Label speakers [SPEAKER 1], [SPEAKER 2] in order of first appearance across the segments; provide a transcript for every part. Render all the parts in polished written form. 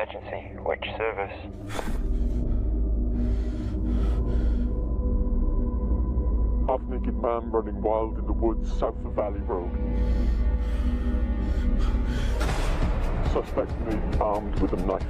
[SPEAKER 1] emergency. Which service?
[SPEAKER 2] Half-naked man running wild in the woods south of Valley Road. Suspect may be armed with a knife.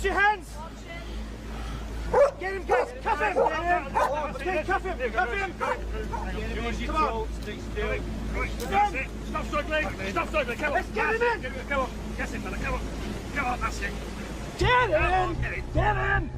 [SPEAKER 3] Your hands! Get him, guys! Cuff him! Okay, cuff him! Cuff him! Come on! Stop struggling! Stop struggling! Come on! Let's get him in! Come on! Get him, fella! Come on! Come on, that's it! Get him! Get him!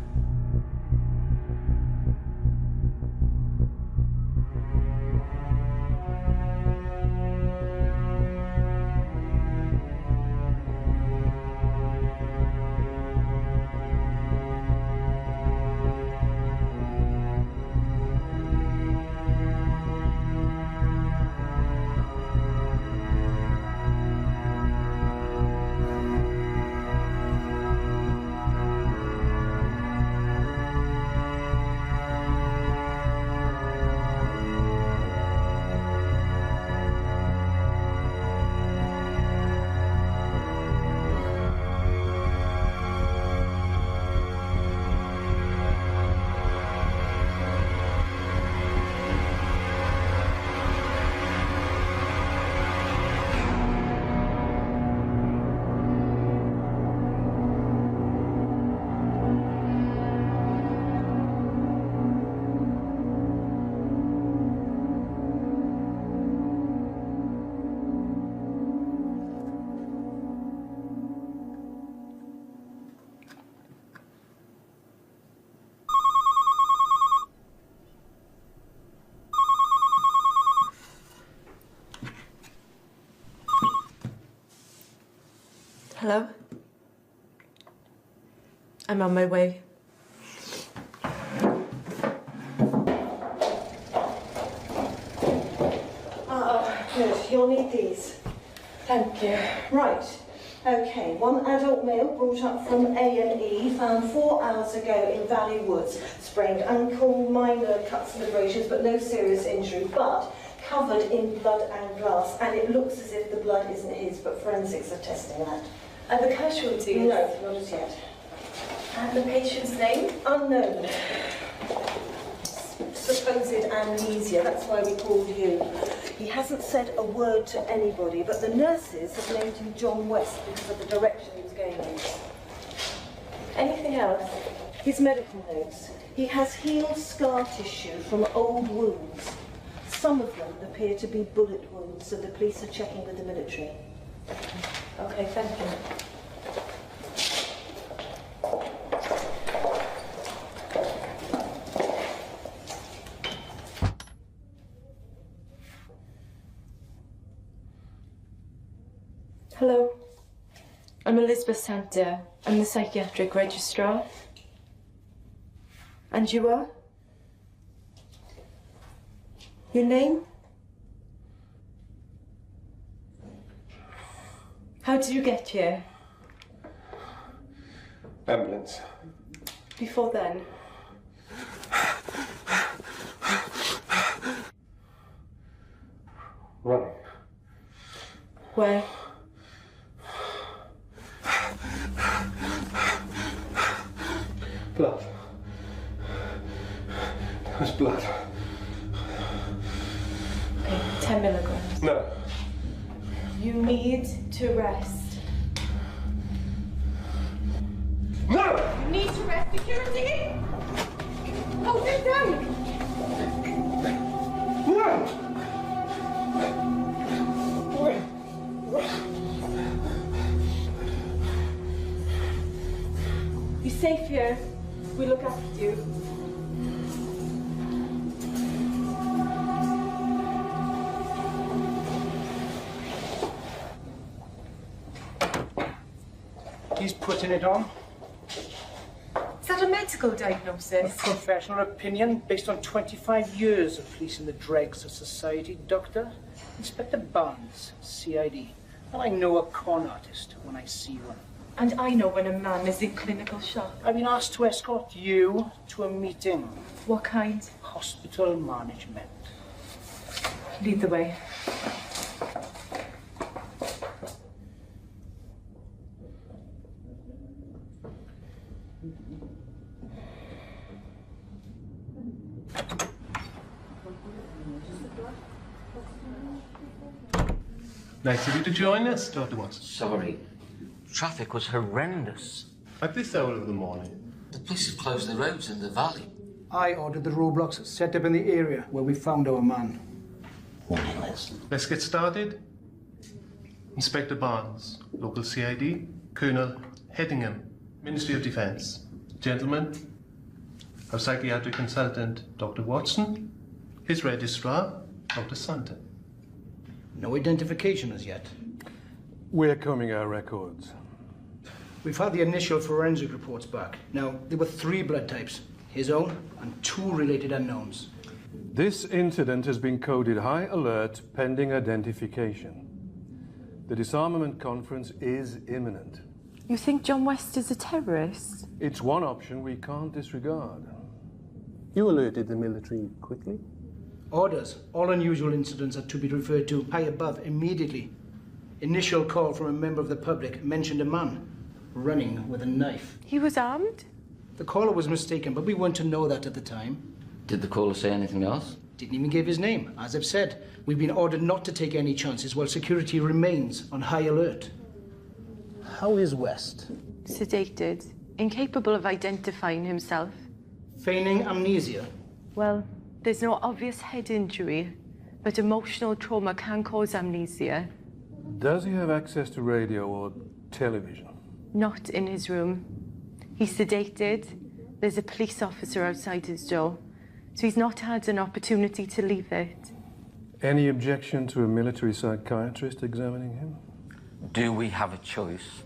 [SPEAKER 4] Hello? I'm on my way.
[SPEAKER 5] Good. You'll need these. Thank you. Right. Okay. One adult male brought up from A&E, found 4 hours ago in Valley Woods. Sprained ankle, minor cuts and abrasions, but no serious injury. But covered in blood and glass, and it looks as if the blood isn't his, but forensics are testing that.
[SPEAKER 4] Are the casualties?
[SPEAKER 5] No, not as yet.
[SPEAKER 4] And the patient's name?
[SPEAKER 5] Unknown. Supposed amnesia, that's why we called you. He hasn't said a word to anybody, but the nurses have named him John West because of the direction he was going in.
[SPEAKER 4] Anything else?
[SPEAKER 5] His medical notes. He has healed scar tissue from old wounds. Some of them appear to be bullet wounds, so the police are checking with the military.
[SPEAKER 4] Okay, thank you. Hello. I'm Elizabeth Santa. I'm the psychiatric registrar. And you are? Your name? How did you get here?
[SPEAKER 6] Ambulance.
[SPEAKER 4] Before then?
[SPEAKER 6] Running.
[SPEAKER 4] Where?
[SPEAKER 6] Blood. There was blood.
[SPEAKER 4] Okay, 10 milligrams.
[SPEAKER 6] No.
[SPEAKER 4] You need to rest.
[SPEAKER 6] No!
[SPEAKER 4] You need to rest. Security! Hold him down!
[SPEAKER 6] No!
[SPEAKER 4] safe here. We look after you.
[SPEAKER 3] He's putting it on.
[SPEAKER 4] Is that a medical diagnosis?
[SPEAKER 3] A professional opinion based on 25 years of policing the dregs of society, Doctor. Inspector Barnes, CID. And I know a con artist when I see one.
[SPEAKER 4] And I know when a man is in clinical shock.
[SPEAKER 3] I've been asked to escort you to a meeting.
[SPEAKER 4] What kind?
[SPEAKER 3] Hospital management.
[SPEAKER 4] Lead the way.
[SPEAKER 1] Nice of you to join us, Dr. Watson.
[SPEAKER 7] Sorry. Traffic was horrendous.
[SPEAKER 1] At this hour of the morning.
[SPEAKER 7] The police have closed the roads in the valley.
[SPEAKER 3] I ordered the roadblocks set up in the area where we found our man.
[SPEAKER 1] Let's get started. Inspector Barnes, local CID, Colonel Headingham, Ministry of Defence. Gentlemen, our psychiatric consultant, Dr. Watson, his registrar, Dr. Santa.
[SPEAKER 3] No identification as yet.
[SPEAKER 6] We're combing our records.
[SPEAKER 3] We've had the initial forensic reports back. Now, there were 3 blood types. His own and 2 related unknowns.
[SPEAKER 6] This incident has been coded high alert pending identification. The disarmament conference is imminent.
[SPEAKER 8] You think John West is a terrorist?
[SPEAKER 6] It's one option we can't disregard.
[SPEAKER 1] You alerted the military quickly?
[SPEAKER 3] Orders. All unusual incidents are to be referred to high above immediately. Initial call from a member of the public mentioned a man running with a knife.
[SPEAKER 8] He was armed?
[SPEAKER 3] The caller was mistaken, but we weren't to know that at the time.
[SPEAKER 7] Did the caller say anything else?
[SPEAKER 3] Didn't even give his name. As I've said, we've been ordered not to take any chances while security remains on high alert. How is West?
[SPEAKER 8] Sedated, incapable of identifying himself.
[SPEAKER 3] Feigning amnesia.
[SPEAKER 8] Well, there's no obvious head injury, but emotional trauma can cause amnesia.
[SPEAKER 6] Does he have access to radio or television?
[SPEAKER 8] Not in his room. He's sedated. There's a police officer outside his door, so he's not had an opportunity to leave it.
[SPEAKER 6] Any objection to a military psychiatrist examining him?
[SPEAKER 7] Do we have a choice?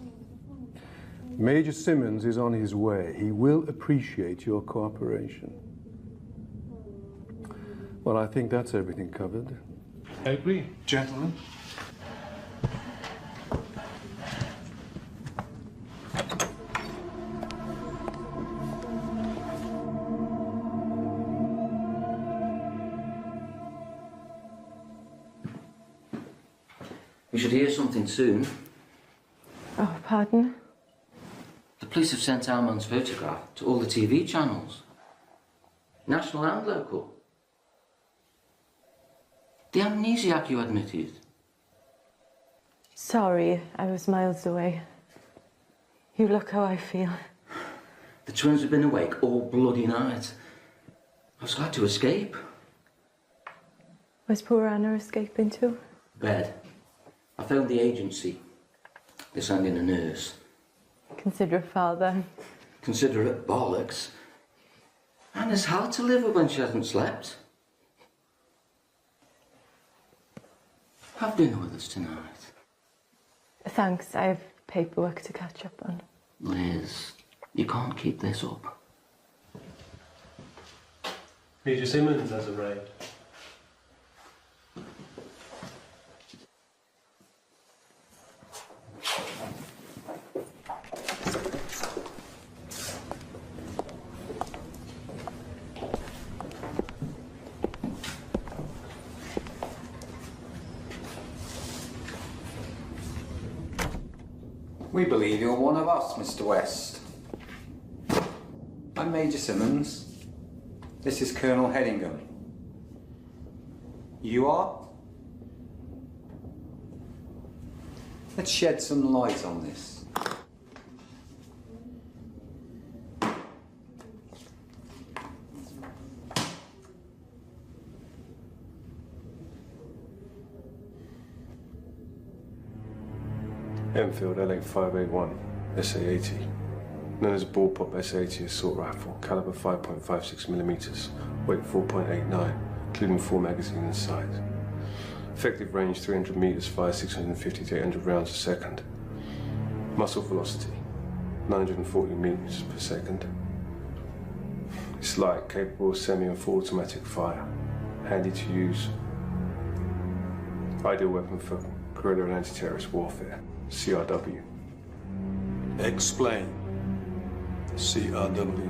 [SPEAKER 6] Major Simmons is on his way. He will appreciate your cooperation. Well, I think that's everything covered.
[SPEAKER 1] I agree.
[SPEAKER 6] Gentlemen.
[SPEAKER 7] We should hear something soon.
[SPEAKER 8] Oh, pardon?
[SPEAKER 7] The police have sent our man's photograph to all the TV channels. National and local. The amnesiac you admitted.
[SPEAKER 8] Sorry, I was miles away. You look how I feel.
[SPEAKER 7] The twins have been awake all bloody night. I was glad to escape.
[SPEAKER 8] Was poor Anna escaping too?
[SPEAKER 7] Bed. I phoned the agency. They're sending a nurse.
[SPEAKER 8] Considerate father.
[SPEAKER 7] Considerate bollocks. Anna's hard to live with when she hasn't slept. Have dinner with us tonight.
[SPEAKER 8] Thanks, I have paperwork to catch up on.
[SPEAKER 7] Liz, you can't keep this up.
[SPEAKER 1] Major Simmons has arrived.
[SPEAKER 9] We believe you're one of us, Mr. West. I'm Major Simmons. This is Colonel Headingham. You are? Let's shed some light on this.
[SPEAKER 6] Enfield, LA 581, SA 80.
[SPEAKER 1] Known as a bullpup S80 assault rifle, caliber 5.56 millimeters, weight 4.89, including 4 magazines inside. Effective range 300 meters, fire 650 to 800 rounds a second. Muzzle velocity 940 meters per second. It's light, capable of semi and full automatic fire. Handy to use. Ideal weapon for guerrilla and anti-terrorist warfare. CRW.
[SPEAKER 6] Explain. CRW.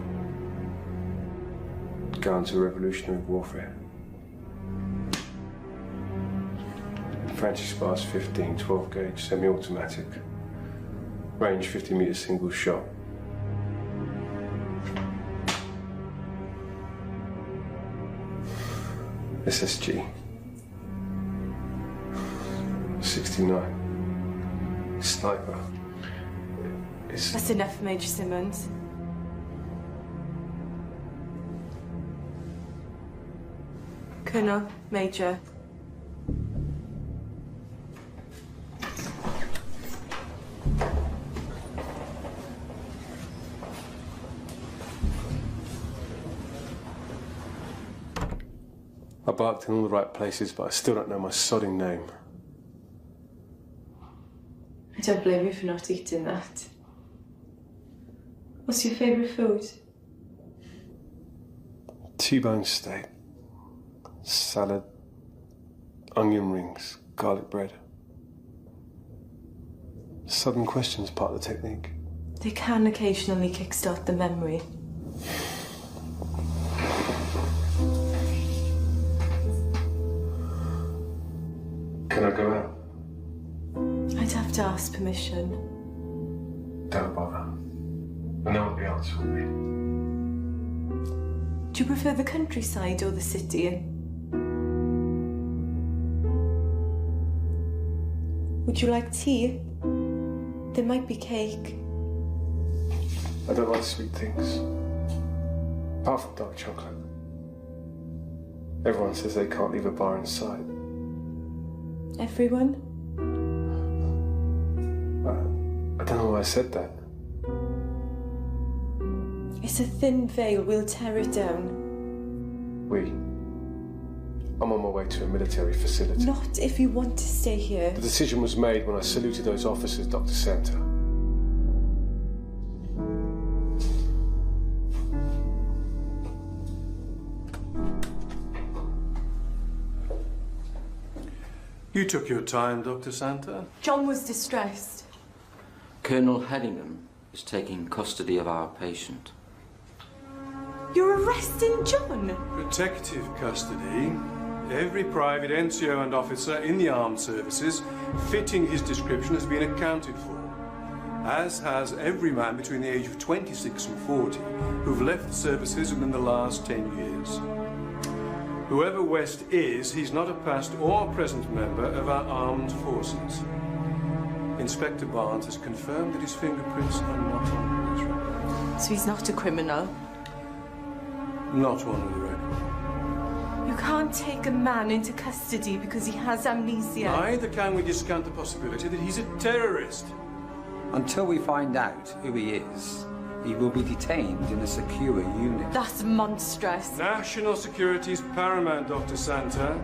[SPEAKER 1] Counter-revolutionary warfare. Francis Bars 15, 12 gauge, semi-automatic. Range 50 meters, single shot. SSG. 69. Sniper.
[SPEAKER 8] That's enough, Major Simmons. Colonel, Major.
[SPEAKER 1] I barked in all the right places, but I still don't know my sodding name.
[SPEAKER 4] I don't blame you for not eating that. What's your favourite food?
[SPEAKER 1] T-bone steak, salad, onion rings, garlic bread. Sudden questions part of the technique.
[SPEAKER 8] They can occasionally kickstart the memory.
[SPEAKER 1] Can I go out?
[SPEAKER 8] I'd have to ask permission.
[SPEAKER 1] Don't bother. I know what the answer will be.
[SPEAKER 8] Do you prefer the countryside or the city? Would you like tea? There might be cake.
[SPEAKER 1] I don't like sweet things. Apart from dark chocolate. Everyone says they can't leave a bar in sight.
[SPEAKER 8] Everyone?
[SPEAKER 1] I don't know why I said that.
[SPEAKER 8] It's a thin veil. We'll tear it down.
[SPEAKER 1] I'm on my way to a military facility.
[SPEAKER 8] Not if you want to stay here.
[SPEAKER 1] The decision was made when I saluted those officers, Dr. Santa.
[SPEAKER 6] You took your time, Dr. Santa.
[SPEAKER 8] John was distressed.
[SPEAKER 7] Colonel Hedingham is taking custody of our patient.
[SPEAKER 8] You're arresting John?
[SPEAKER 6] Protective custody. Every private, NCO and officer in the armed services fitting his description has been accounted for, as has every man between the age of 26 and 40 who've left the services within the last 10 years. Whoever West is, he's not a past or present member of our armed forces. Inspector Barnes has confirmed that his fingerprints are not on his record.
[SPEAKER 8] So he's not a criminal?
[SPEAKER 6] Not one of the record.
[SPEAKER 8] You can't take a man into custody because he has amnesia.
[SPEAKER 6] Neither can we discount the possibility that he's a terrorist.
[SPEAKER 9] Until we find out who he is, he will be detained in a secure unit.
[SPEAKER 8] That's monstrous.
[SPEAKER 6] National security is paramount, Dr. Santa.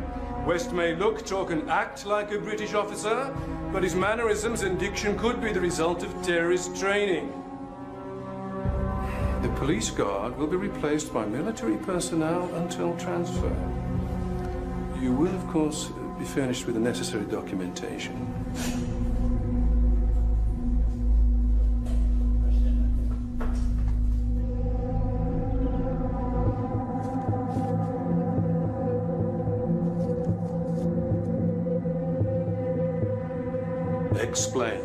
[SPEAKER 6] West may look, talk and act like a British officer, but his mannerisms and diction could be the result of terrorist training. The police guard will be replaced by military personnel until transfer. You will, of course, be furnished with the necessary documentation. Explain.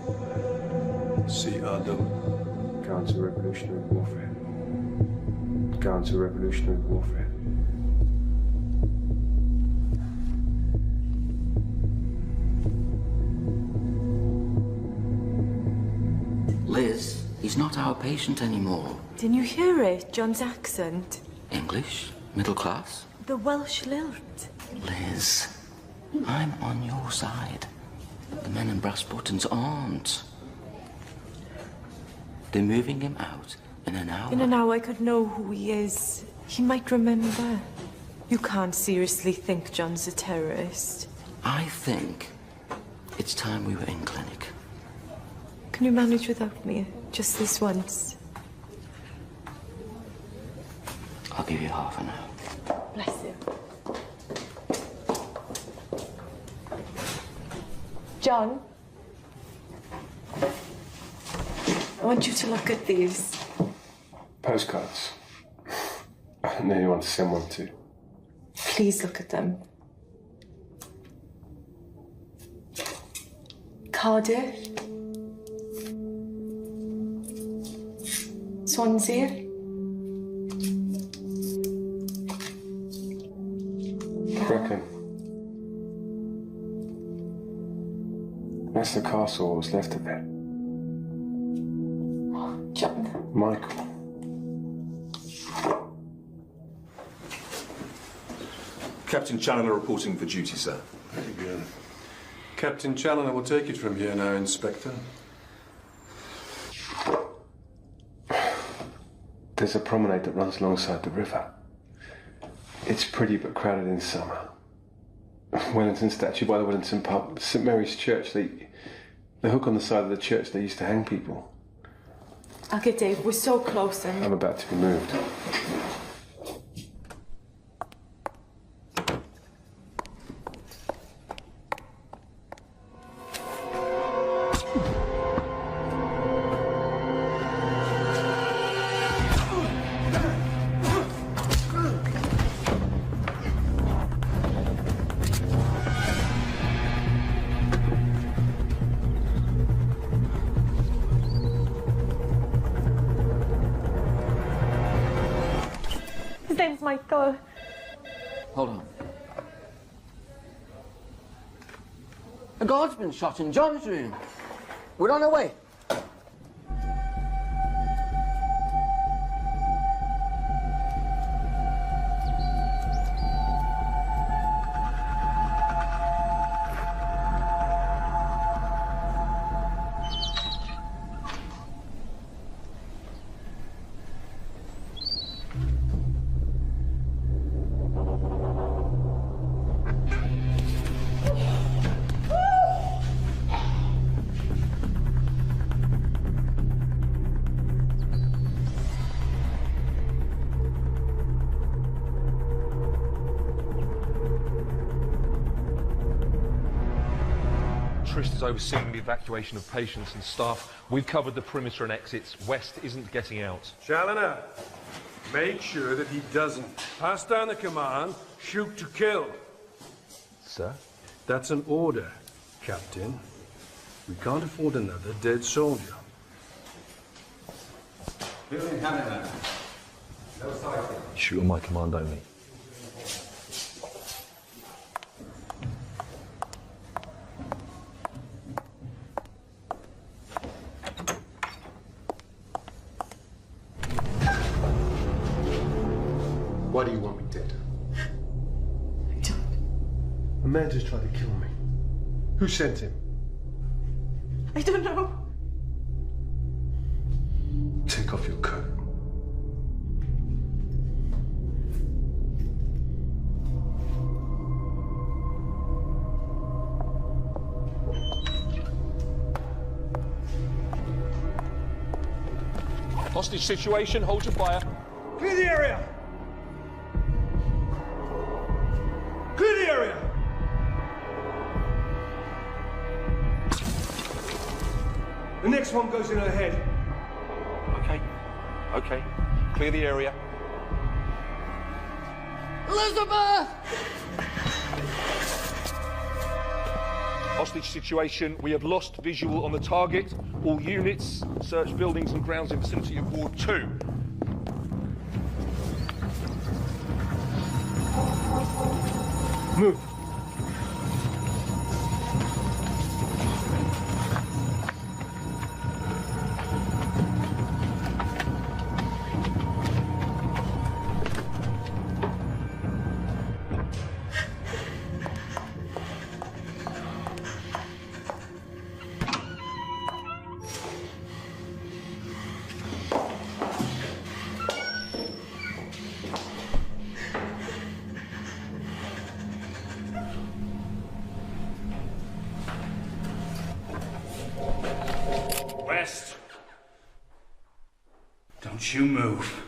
[SPEAKER 6] CRW.
[SPEAKER 1] Counter-revolutionary warfare. Counter-revolutionary warfare.
[SPEAKER 7] Liz, he's not our patient anymore.
[SPEAKER 8] Didn't you hear it? John's accent.
[SPEAKER 7] English? Middle class?
[SPEAKER 8] The Welsh lilt.
[SPEAKER 7] Liz, I'm on your side. The men in brass buttons aren't. They're moving him out In an hour?
[SPEAKER 8] In an hour, I could know who he is. He might remember. You can't seriously think John's a terrorist.
[SPEAKER 7] I think it's time we were in clinic.
[SPEAKER 8] Can you manage without me? Just this once?
[SPEAKER 7] I'll give you half an hour.
[SPEAKER 8] Bless you. John? I want you to look at these.
[SPEAKER 1] Postcards. I don't know anyone to send one to.
[SPEAKER 8] Please look at them. Cardiff. Swansea.
[SPEAKER 1] Brecon. That's the castle, what's left of it.
[SPEAKER 8] John.
[SPEAKER 1] Michael.
[SPEAKER 10] Captain Challoner reporting for duty, sir.
[SPEAKER 6] Very good. Captain Challoner will take it from here now, Inspector.
[SPEAKER 1] There's a promenade that runs alongside the river. It's pretty but crowded in summer. Wellington statue by the Wellington pub. St Mary's Church, the hook on the side of the church they used to hang people.
[SPEAKER 8] Okay, Dave, we're so close and...
[SPEAKER 1] I'm about to be moved.
[SPEAKER 8] His name's Michael.
[SPEAKER 7] Hold on. A guard's been shot in John's room. We're on our way.
[SPEAKER 11] Is overseeing the evacuation of patients and staff. We've covered the perimeter and exits. West isn't getting out.
[SPEAKER 6] Challoner, make sure that he doesn't. Pass down the command, shoot to kill.
[SPEAKER 11] Sir?
[SPEAKER 6] That's an order, Captain. We can't afford another dead soldier.
[SPEAKER 11] Shoot on my command only.
[SPEAKER 1] Why do you want me dead?
[SPEAKER 8] I don't.
[SPEAKER 1] A man just tried to kill me. Who sent him?
[SPEAKER 8] I don't know.
[SPEAKER 1] Take off your coat.
[SPEAKER 11] Hostage situation, hold your fire.
[SPEAKER 6] Clear the area! Clear the area! The next one goes in her head.
[SPEAKER 11] Okay. Okay. Clear the area.
[SPEAKER 7] Elizabeth!
[SPEAKER 11] Hostage situation. We have lost visual on the target. All units, search buildings and grounds in vicinity of Ward 2.
[SPEAKER 1] Move.
[SPEAKER 12] best. Don't you move.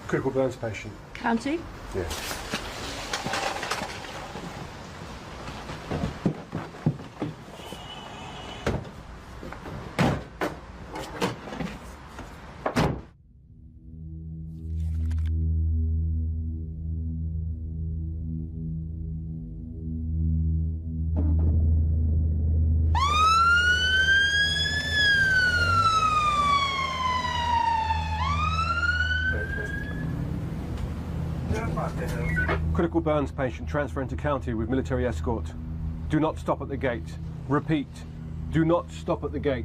[SPEAKER 6] Critical burns patient.
[SPEAKER 8] County?
[SPEAKER 6] Yeah. Critical burns patient transfer into county with military escort. Do not stop at the gate. Repeat, do not stop at the gate.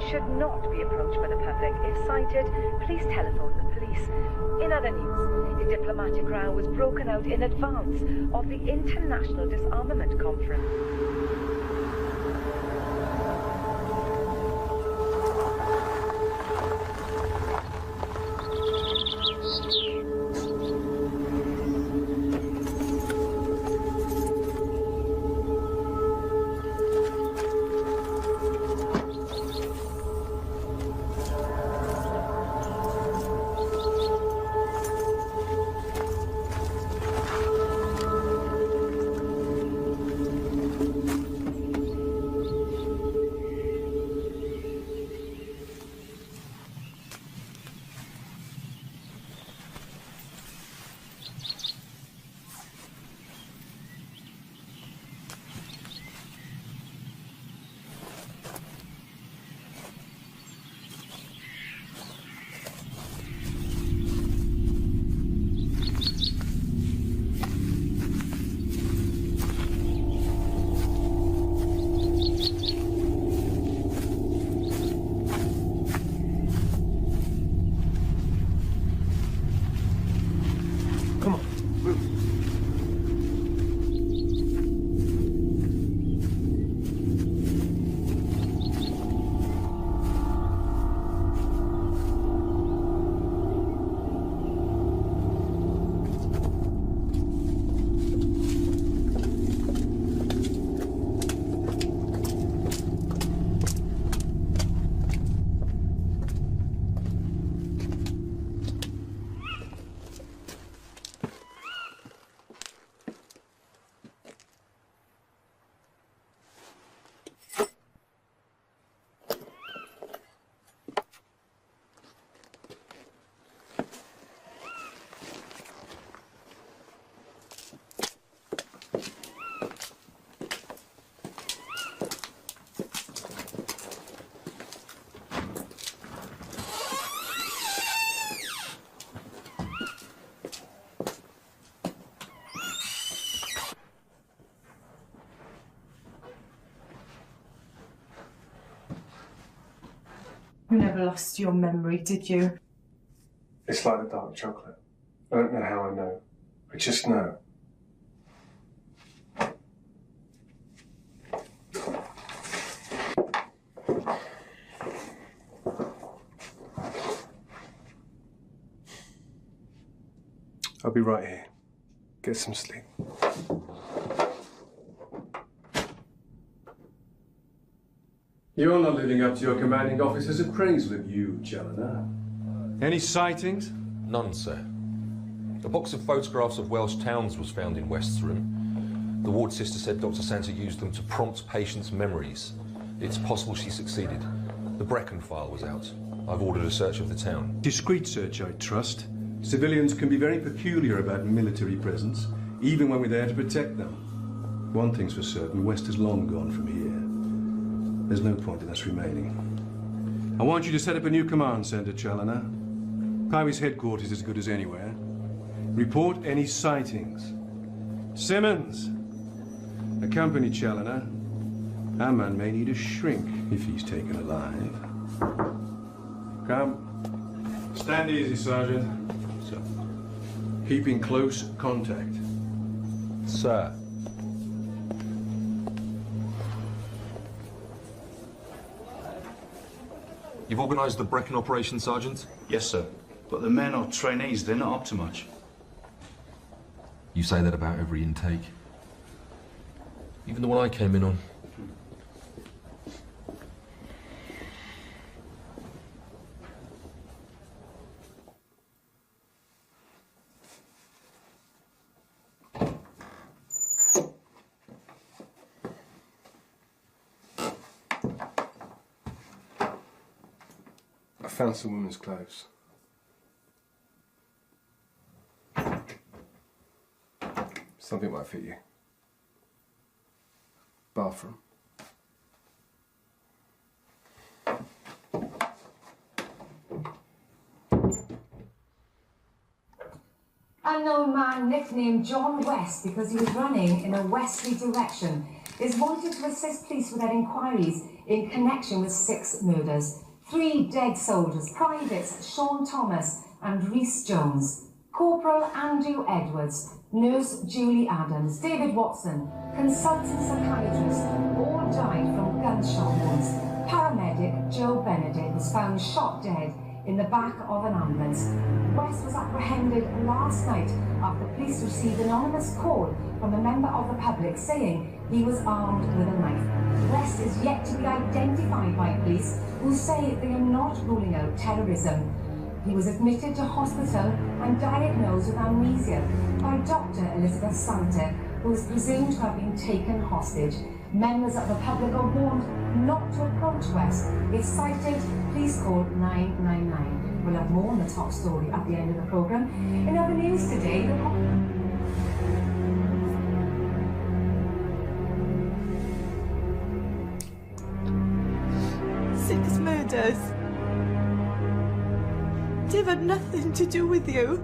[SPEAKER 13] Should not be approached by the public. If sighted, please telephone the police. In other news, a diplomatic row was broken out in advance of the International Disarmament Conference.
[SPEAKER 4] You never lost your memory, did you?
[SPEAKER 1] It's like the dark chocolate. I don't know how I know. I just know. I'll be right here. Get some sleep.
[SPEAKER 6] You're not living up to your commanding officer's appraisal of you, Challoner. Any sightings?
[SPEAKER 12] None, sir. A box of photographs of Welsh towns was found in West's room. The ward sister said Dr. Santa used them to prompt patients' memories. It's possible she succeeded. The Brecon file was out. I've ordered a search of the town.
[SPEAKER 6] Discreet search, I trust. Civilians can be very peculiar about military presence, even when we're there to protect them. One thing's for certain, West is long gone from here. There's no point in us remaining. I want you to set up a new command centre, Challoner. Powys headquarters is as good as anywhere. Report any sightings. Simmons, accompany Challoner. Our man may need a shrink if he's taken alive. Come. Stand easy, Sergeant. So, keep in close contact.
[SPEAKER 12] Sir. You've organised the Brecon operation, Sergeant?
[SPEAKER 14] Yes, sir. But the men are trainees, they're not up to much.
[SPEAKER 12] You say that about every intake. Even the one I came in on.
[SPEAKER 1] I found some women's clothes. Something might fit you. Bathroom.
[SPEAKER 15] Unknown man nicknamed John West because he was running in a westerly direction is wanted to assist police with their inquiries in connection with 6 murders. 3 dead soldiers, privates Sean Thomas and Rhys Jones, Corporal Andrew Edwards, Nurse Julie Adams, David Watson, consultant psychiatrist, all died from gunshot wounds. Paramedic Joe Benedict was found shot dead in the back of an ambulance. West was apprehended last night after police received an anonymous call from a member of the public saying he was armed with a knife. West is yet to be identified by police, who say they are not ruling out terrorism. He was admitted to hospital and diagnosed with amnesia by Dr. Elizabeth Santa, who is presumed to have been taken hostage. Members of the public are warned not to approach West. If sighted, please call 999. We'll have more on the top story at the end of the programme. In other news today,
[SPEAKER 8] 6 murders. They've had nothing to do with you.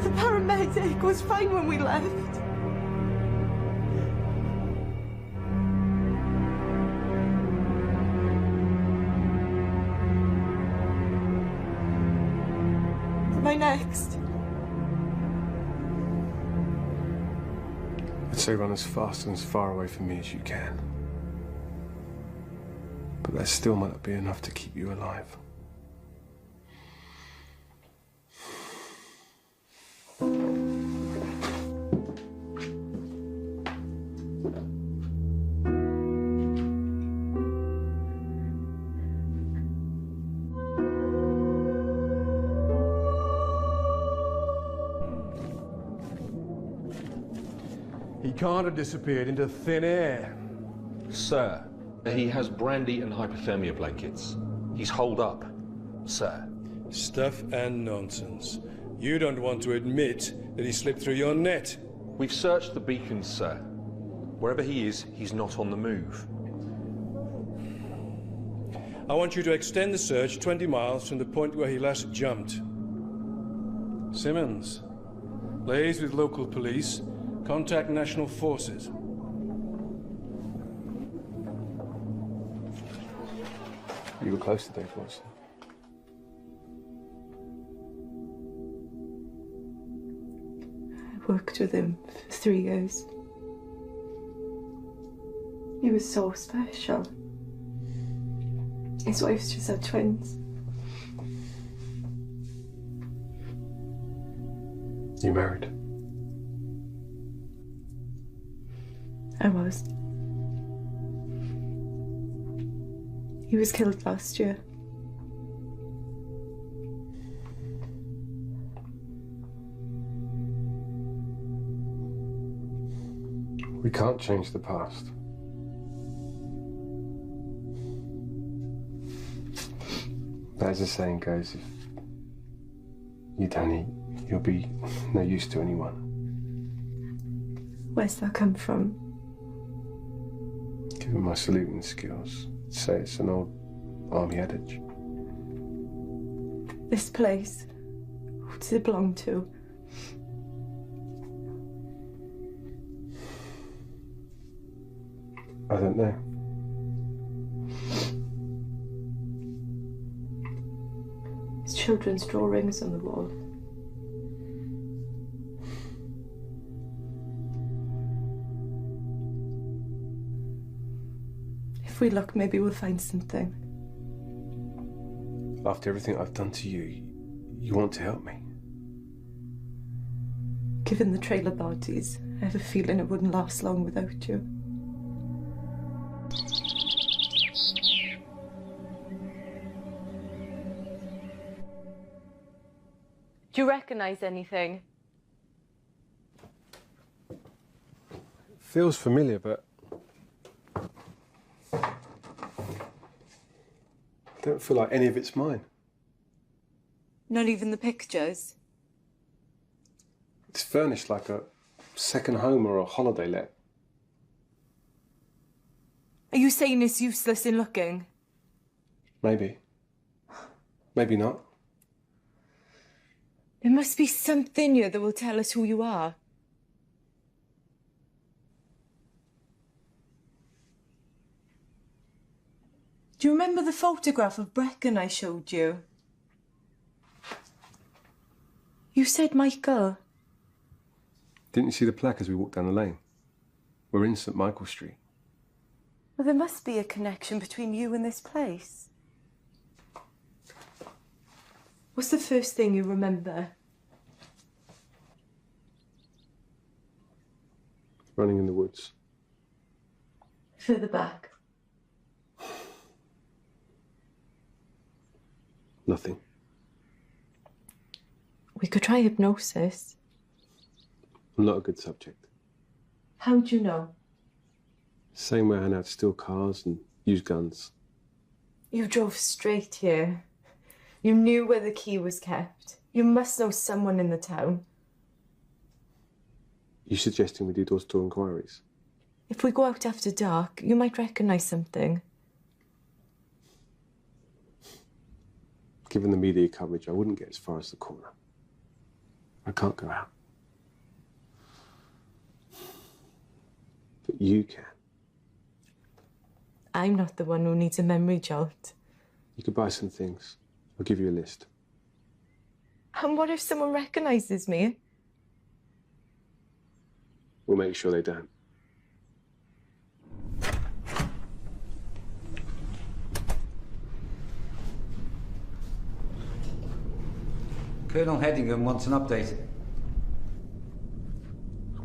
[SPEAKER 8] The paramedic was fine when we left. Am I next?
[SPEAKER 1] I'd say run as fast and as far away from me as you can. But that still might not be enough to keep you alive.
[SPEAKER 6] He can't have disappeared into thin air.
[SPEAKER 12] Sir, he has brandy and hypothermia blankets. He's holed up, sir.
[SPEAKER 6] Stuff and nonsense. You don't want to admit that he slipped through your net.
[SPEAKER 12] We've searched the beacons, sir. Wherever he is, he's not on the move.
[SPEAKER 6] I want you to extend the search 20 miles from the point where he last jumped. Simmons, liaise with local police, contact national forces.
[SPEAKER 1] You were close to Dave Watson.
[SPEAKER 4] I worked with him for 3 years. He was so special. His wife's just had twins.
[SPEAKER 1] You married?
[SPEAKER 4] I was. He was killed last year.
[SPEAKER 1] We can't change the past. But as the saying goes, if you don't eat, you'll be no use to anyone.
[SPEAKER 4] Where's that come from?
[SPEAKER 1] Given my saluting skills, I'd say it's an old army adage.
[SPEAKER 4] This place, who does it belong to?
[SPEAKER 1] I don't know.
[SPEAKER 4] There's children's drawings on the wall. If we look, maybe we'll find something.
[SPEAKER 1] After everything I've done to you, you want to help me?
[SPEAKER 4] Given the trailer parties, I have a feeling it wouldn't last long without you. Do you recognise anything?
[SPEAKER 1] Feels familiar, but I don't feel like any of it's mine.
[SPEAKER 4] Not even the pictures?
[SPEAKER 1] It's furnished like a second home or a holiday let.
[SPEAKER 4] Are you saying it's useless in looking?
[SPEAKER 1] Maybe. Maybe not.
[SPEAKER 4] There must be something here that will tell us who you are. Do you remember the photograph of Brecon I showed you? You said Michael.
[SPEAKER 1] Didn't you see the plaque as we walked down the lane? We're in St Michael Street.
[SPEAKER 4] Well, there must be a connection between you and this place. What's the first thing you remember?
[SPEAKER 1] Running in the woods.
[SPEAKER 4] Further back.
[SPEAKER 1] Nothing.
[SPEAKER 4] We could try hypnosis.
[SPEAKER 1] I'm not a good subject.
[SPEAKER 4] How'd you know?
[SPEAKER 1] Same way I know how to steal cars and use guns.
[SPEAKER 4] You drove straight here. You knew where the key was kept. You must know someone in the town.
[SPEAKER 1] You suggesting we do door-to-door inquiries?
[SPEAKER 4] If we go out after dark, you might recognise something.
[SPEAKER 1] Given the media coverage, I wouldn't get as far as the corner. I can't go out. But you can.
[SPEAKER 4] I'm not the one who needs a memory jolt.
[SPEAKER 1] You could buy some things. I'll give you a list.
[SPEAKER 4] And what if someone recognises me?
[SPEAKER 1] We'll make sure they don't.
[SPEAKER 9] Colonel Headingham wants an update.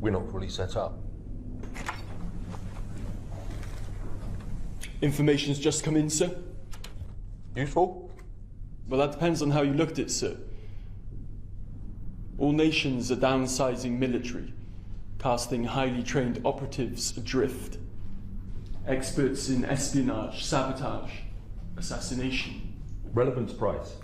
[SPEAKER 12] We're not fully set up.
[SPEAKER 16] Information's just come in, sir.
[SPEAKER 12] Useful?
[SPEAKER 16] Well, that depends on how you looked at it, sir. All nations are downsizing military, casting highly trained operatives adrift. Experts in espionage, sabotage, assassination.
[SPEAKER 12] Relevance price.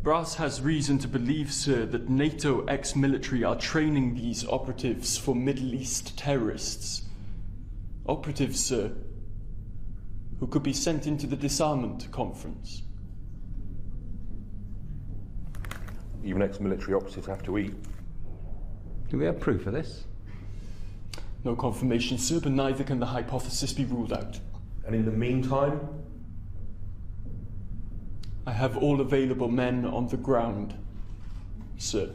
[SPEAKER 16] Brass has reason to believe, sir, that NATO ex-military are training these operatives for Middle East terrorists. Operatives, sir, who could be sent into the disarmament conference.
[SPEAKER 12] Even ex-military operatives have to eat.
[SPEAKER 9] Do we have proof of this?
[SPEAKER 16] No confirmation, sir, but neither can the hypothesis be ruled out.
[SPEAKER 12] And in the meantime?
[SPEAKER 16] I have all available men on the ground, sir.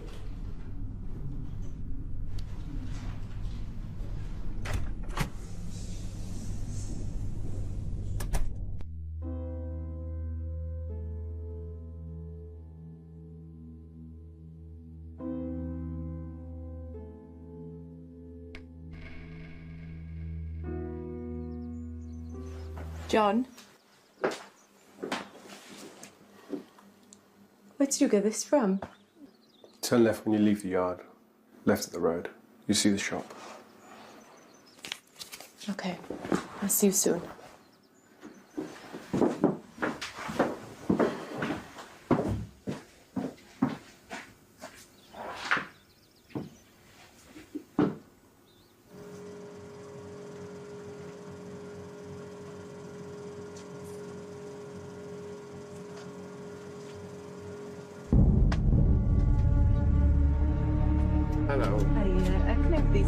[SPEAKER 4] John? Where did you get this from?
[SPEAKER 1] Turn left when you leave the yard. Left at the road. You see the shop.
[SPEAKER 4] Okay. I'll see you soon.
[SPEAKER 1] Hello.
[SPEAKER 8] Hi, can I please?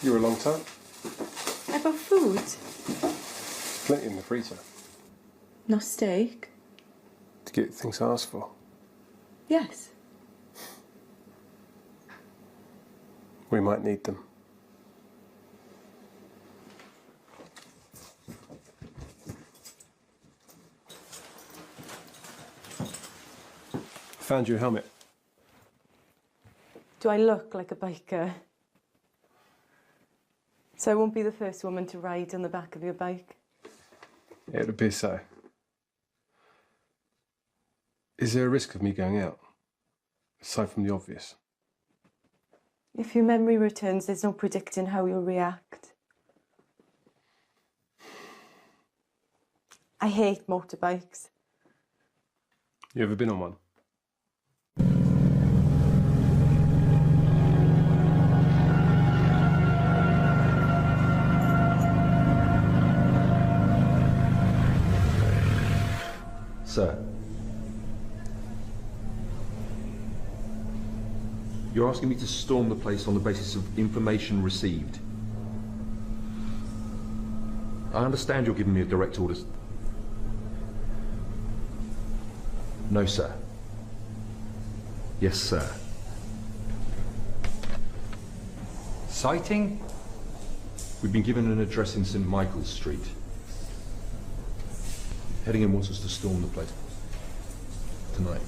[SPEAKER 1] You were a long time?
[SPEAKER 4] I bought food.
[SPEAKER 1] Plenty in the freezer.
[SPEAKER 4] No steak.
[SPEAKER 1] To get things asked for.
[SPEAKER 4] Yes.
[SPEAKER 1] We might need them. Found your helmet.
[SPEAKER 4] Do I look like a biker? So I won't be the first woman to ride on the back of your bike?
[SPEAKER 1] It would appear so. Is there a risk of me going out? Aside from the obvious.
[SPEAKER 4] If your memory returns, there's no predicting how you'll react. I hate motorbikes.
[SPEAKER 1] You ever been on one?
[SPEAKER 12] Sir, you're asking me to storm the place on the basis of information received. I understand you're giving me a direct orders. No, sir. Yes, sir.
[SPEAKER 9] Sighting?
[SPEAKER 12] We've been given an address in St. Michael's Street. Headingham wants us to storm the place tonight.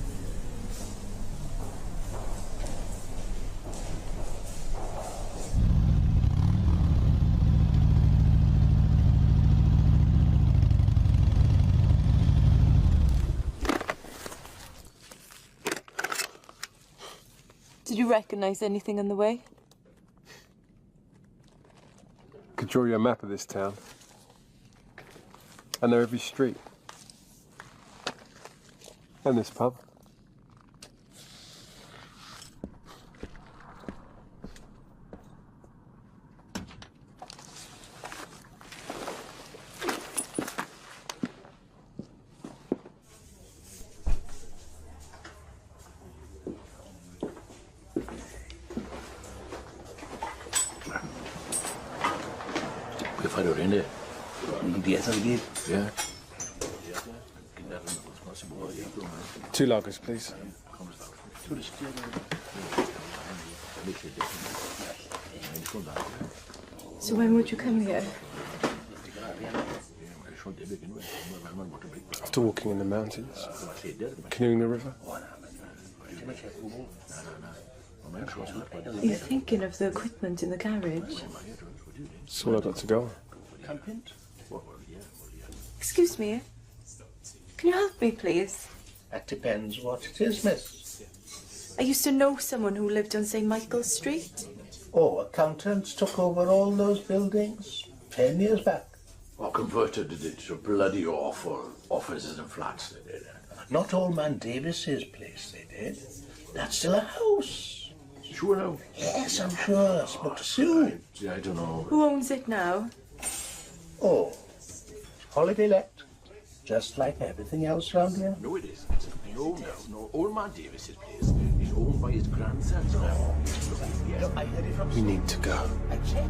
[SPEAKER 4] Did you recognize anything on the way?
[SPEAKER 1] Could draw you a map of this town. I know every street. And this pub.
[SPEAKER 17] Che fai le rende? Non ti di? Yeah.
[SPEAKER 1] 2 lagers, please.
[SPEAKER 17] 2
[SPEAKER 4] So when would you come here?
[SPEAKER 1] After walking in the mountains, canoeing the river.
[SPEAKER 4] Are you thinking of the equipment in the garage?
[SPEAKER 1] That's all I got to go on.
[SPEAKER 4] Excuse me. Can you help me, please?
[SPEAKER 18] That depends what it is, miss.
[SPEAKER 4] I used to know someone who lived on St. Michael's Street.
[SPEAKER 18] Oh, accountants took over all those buildings 10 years back.
[SPEAKER 17] Or converted it to bloody awful offices and flats, they did.
[SPEAKER 18] Not Old Man Davis's place, they did. That's still a house.
[SPEAKER 17] Sure now?
[SPEAKER 18] Yes, I'm sure. I spoke to Sue.
[SPEAKER 17] I don't know.
[SPEAKER 4] Who owns it now?
[SPEAKER 18] Oh, holiday let. Just like everything else around here.
[SPEAKER 17] No, it isn't. No. Old Man Davis's place is owned by his grandsons now.
[SPEAKER 18] No, I heard it from
[SPEAKER 1] We need to go.
[SPEAKER 18] I checked.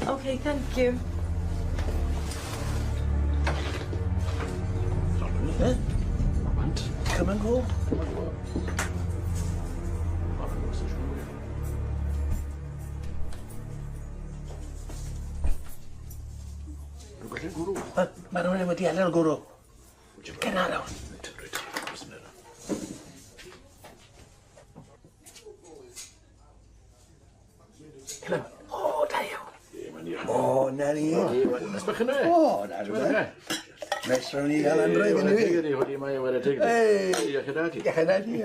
[SPEAKER 4] Okay, thank you.
[SPEAKER 18] Huh? Come and go. Maroon wedi alel gwrw. Gen araw. O, da iawn. O, na ni.
[SPEAKER 17] Nes bych yna?
[SPEAKER 18] O, na rhywbeth. Nes rhawn ni gael anrwydd yn fi.
[SPEAKER 17] Hwdi mae wedi teglu.
[SPEAKER 18] Ei,
[SPEAKER 17] Iechydadi.
[SPEAKER 18] Iechydadi.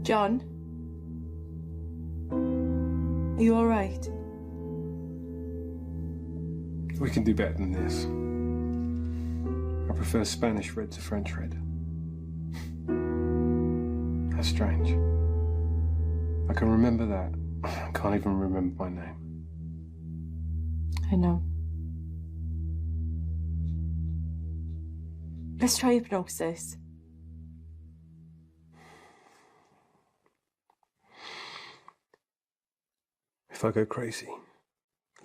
[SPEAKER 4] John? Are you all right?
[SPEAKER 1] We can do better than this. I prefer Spanish red to French red. How strange. I can remember that. I can't even remember my name.
[SPEAKER 4] I know. Let's try hypnosis.
[SPEAKER 1] If I go crazy,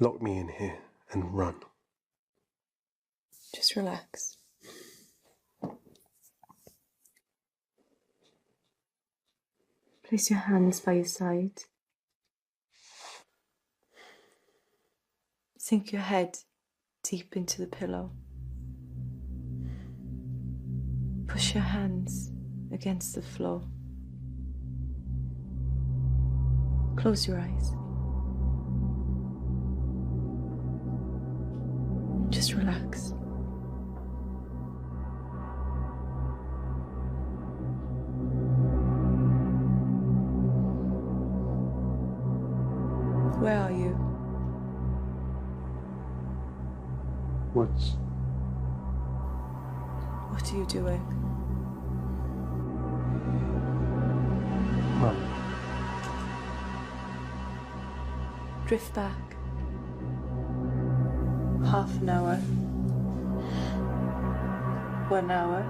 [SPEAKER 1] lock me in here and run.
[SPEAKER 4] Just relax. Place your hands by your side. Sink your head deep into the pillow. Push your hands against the floor. Close your eyes. Just relax. Where are you?
[SPEAKER 1] What
[SPEAKER 4] are you doing?
[SPEAKER 1] Run.
[SPEAKER 4] Drift back. Half an hour. 1 hour.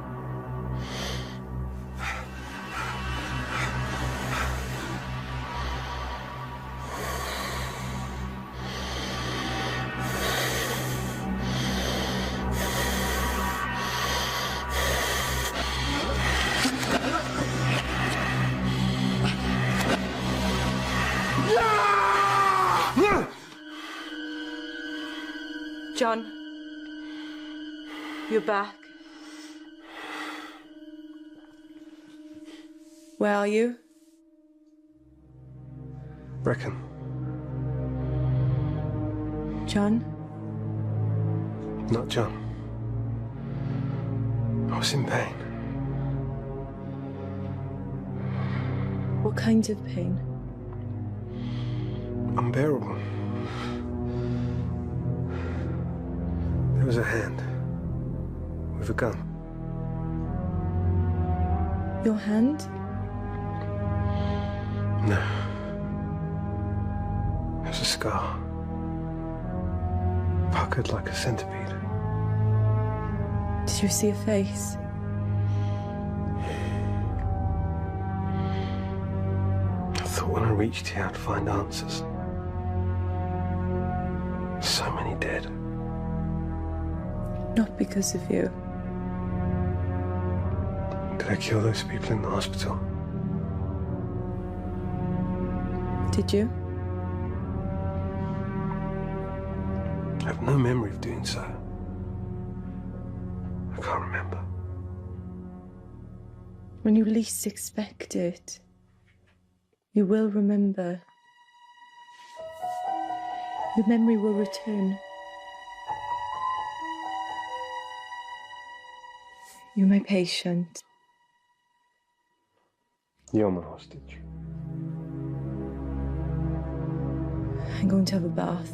[SPEAKER 4] John, you're back. Where are you?
[SPEAKER 1] Reckon.
[SPEAKER 4] John?
[SPEAKER 1] Not John. I was in pain.
[SPEAKER 4] What kind of pain?
[SPEAKER 1] Unbearable. There was a hand with a gun.
[SPEAKER 4] Your hand?
[SPEAKER 1] No. It was a scar. Puckered like a centipede.
[SPEAKER 4] Did you see a face?
[SPEAKER 1] I thought when I reached here I'd find answers. me dead.
[SPEAKER 4] Not because of you.
[SPEAKER 1] Did I kill those people in the hospital?
[SPEAKER 4] Did you?
[SPEAKER 1] I have no memory of doing so. I can't remember.
[SPEAKER 4] When you least expect it, you will remember. Your memory will return. You're my patient.
[SPEAKER 1] You're my hostage.
[SPEAKER 4] I'm going to have a bath.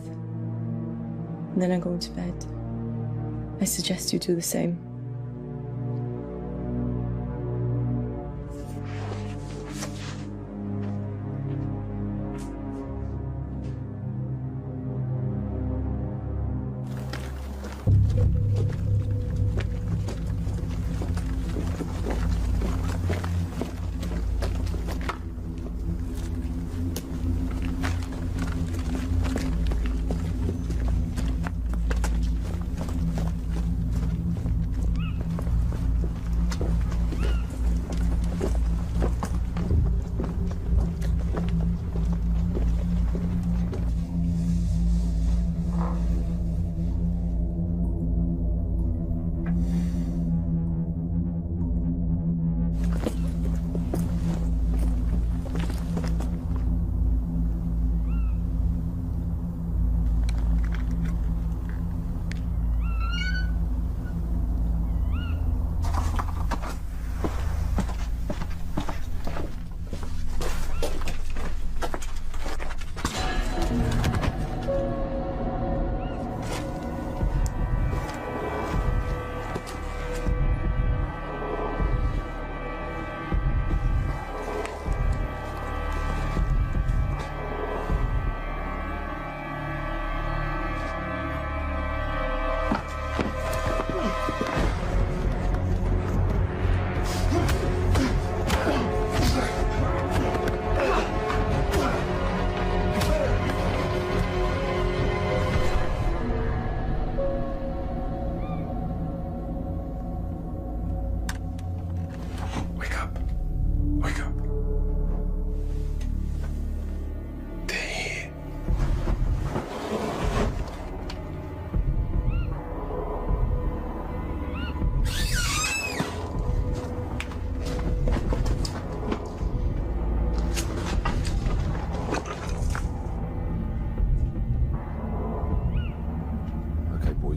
[SPEAKER 4] And then I'm going to bed. I suggest you do the same.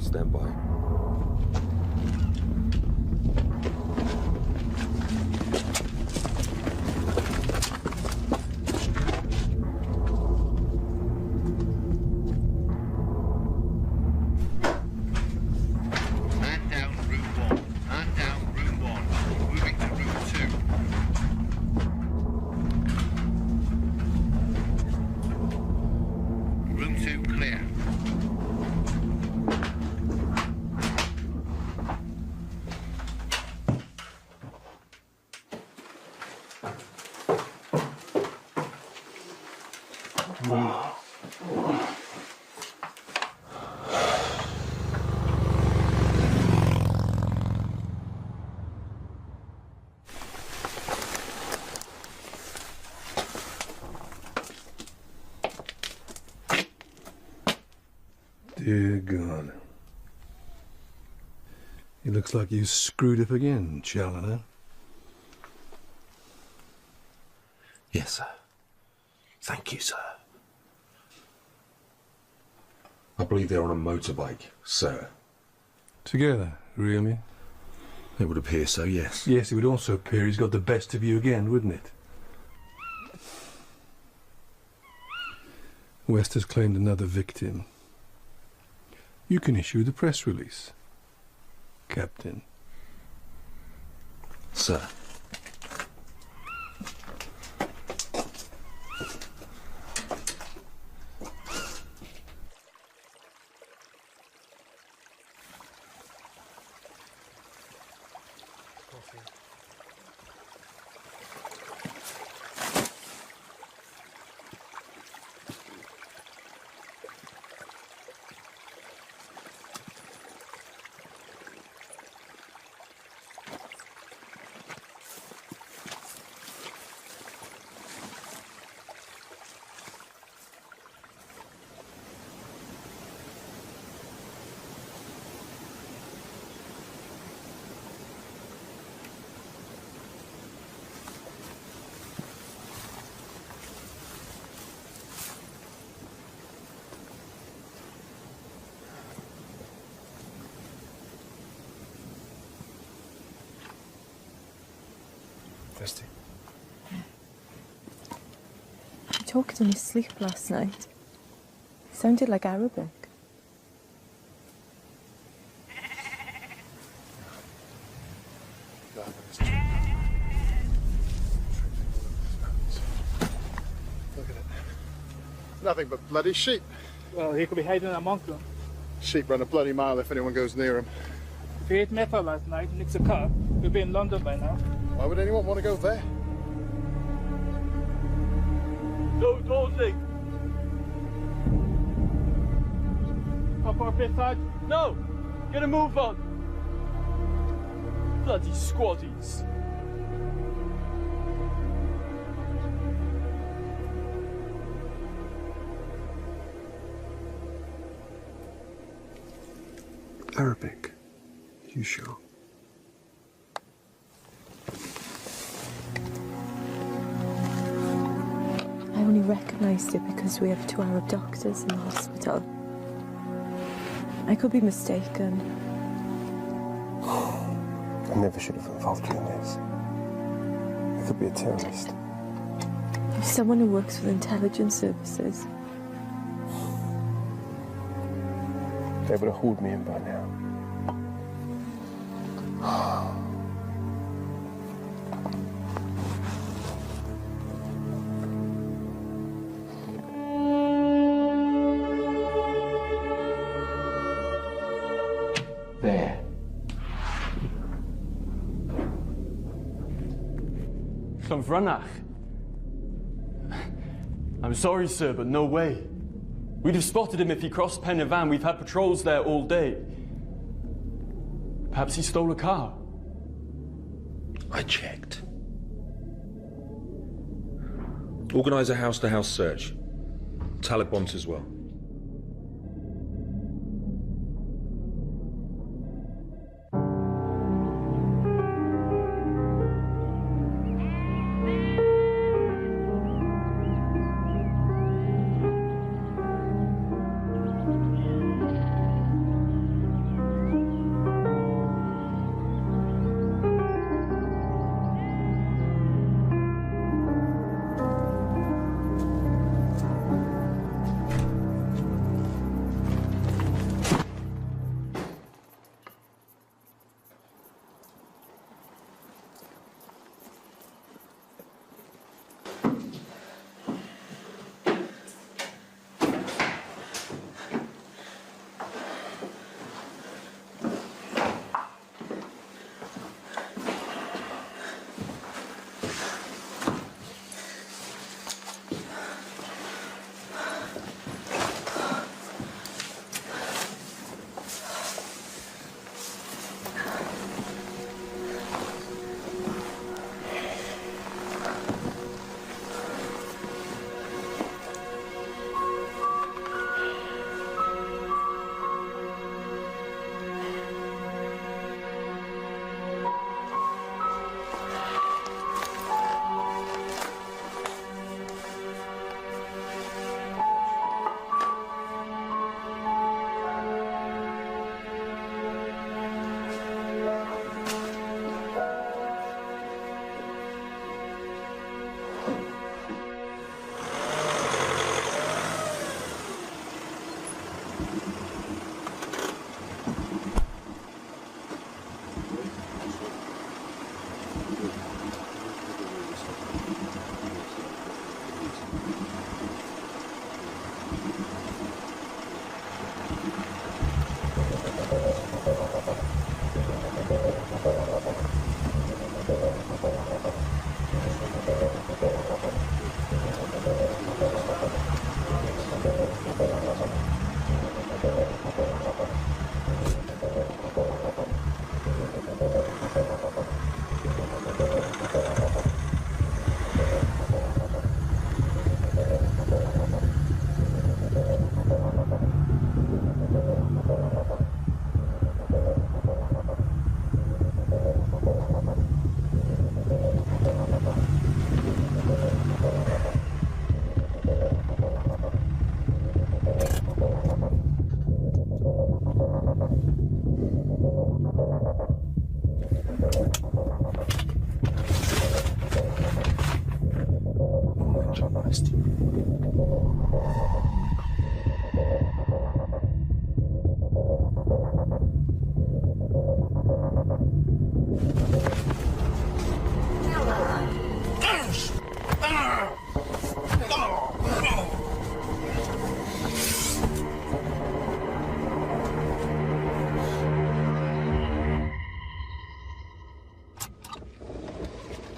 [SPEAKER 12] Stand by.
[SPEAKER 19] Dear God. It looks like you screwed up again, Challoner.
[SPEAKER 17] Yes, sir. Thank you, sir.
[SPEAKER 12] I believe they're on a motorbike, sir.
[SPEAKER 19] Together, really?
[SPEAKER 17] It would appear so, yes.
[SPEAKER 19] Yes, it would also appear he's got the best of you again, wouldn't it? West has claimed another victim. You can issue the press release, Captain.
[SPEAKER 17] Sir.
[SPEAKER 1] Bestie.
[SPEAKER 4] He talked in his sleep last night. It sounded like Arabic.
[SPEAKER 20] Look at it. Nothing but bloody sheep.
[SPEAKER 21] Well, he could be hiding amongst them.
[SPEAKER 20] Sheep run a bloody mile if anyone goes near them.
[SPEAKER 21] If he ate metal last night and nicked a car, we'd be in London by now.
[SPEAKER 20] Why would anyone want to go there?
[SPEAKER 21] No, Dorsey! Up our fifth side? No! Get a move on! Bloody squaddies!
[SPEAKER 1] Arabic. You sure?
[SPEAKER 4] I only recognised it because we have 2 Arab doctors in the hospital. I could be mistaken.
[SPEAKER 1] I never should have involved you in this. I could be a terrorist.
[SPEAKER 4] You're someone who works with intelligence services.
[SPEAKER 1] They would have hauled me in by now.
[SPEAKER 17] There.
[SPEAKER 16] Llanfrynach. I'm sorry, sir, but no way. We'd have spotted him if he crossed Pen y Fan. We've had patrols there all day. Perhaps he stole a car.
[SPEAKER 10] I checked. Organise a house-to-house search. Talib wants as well.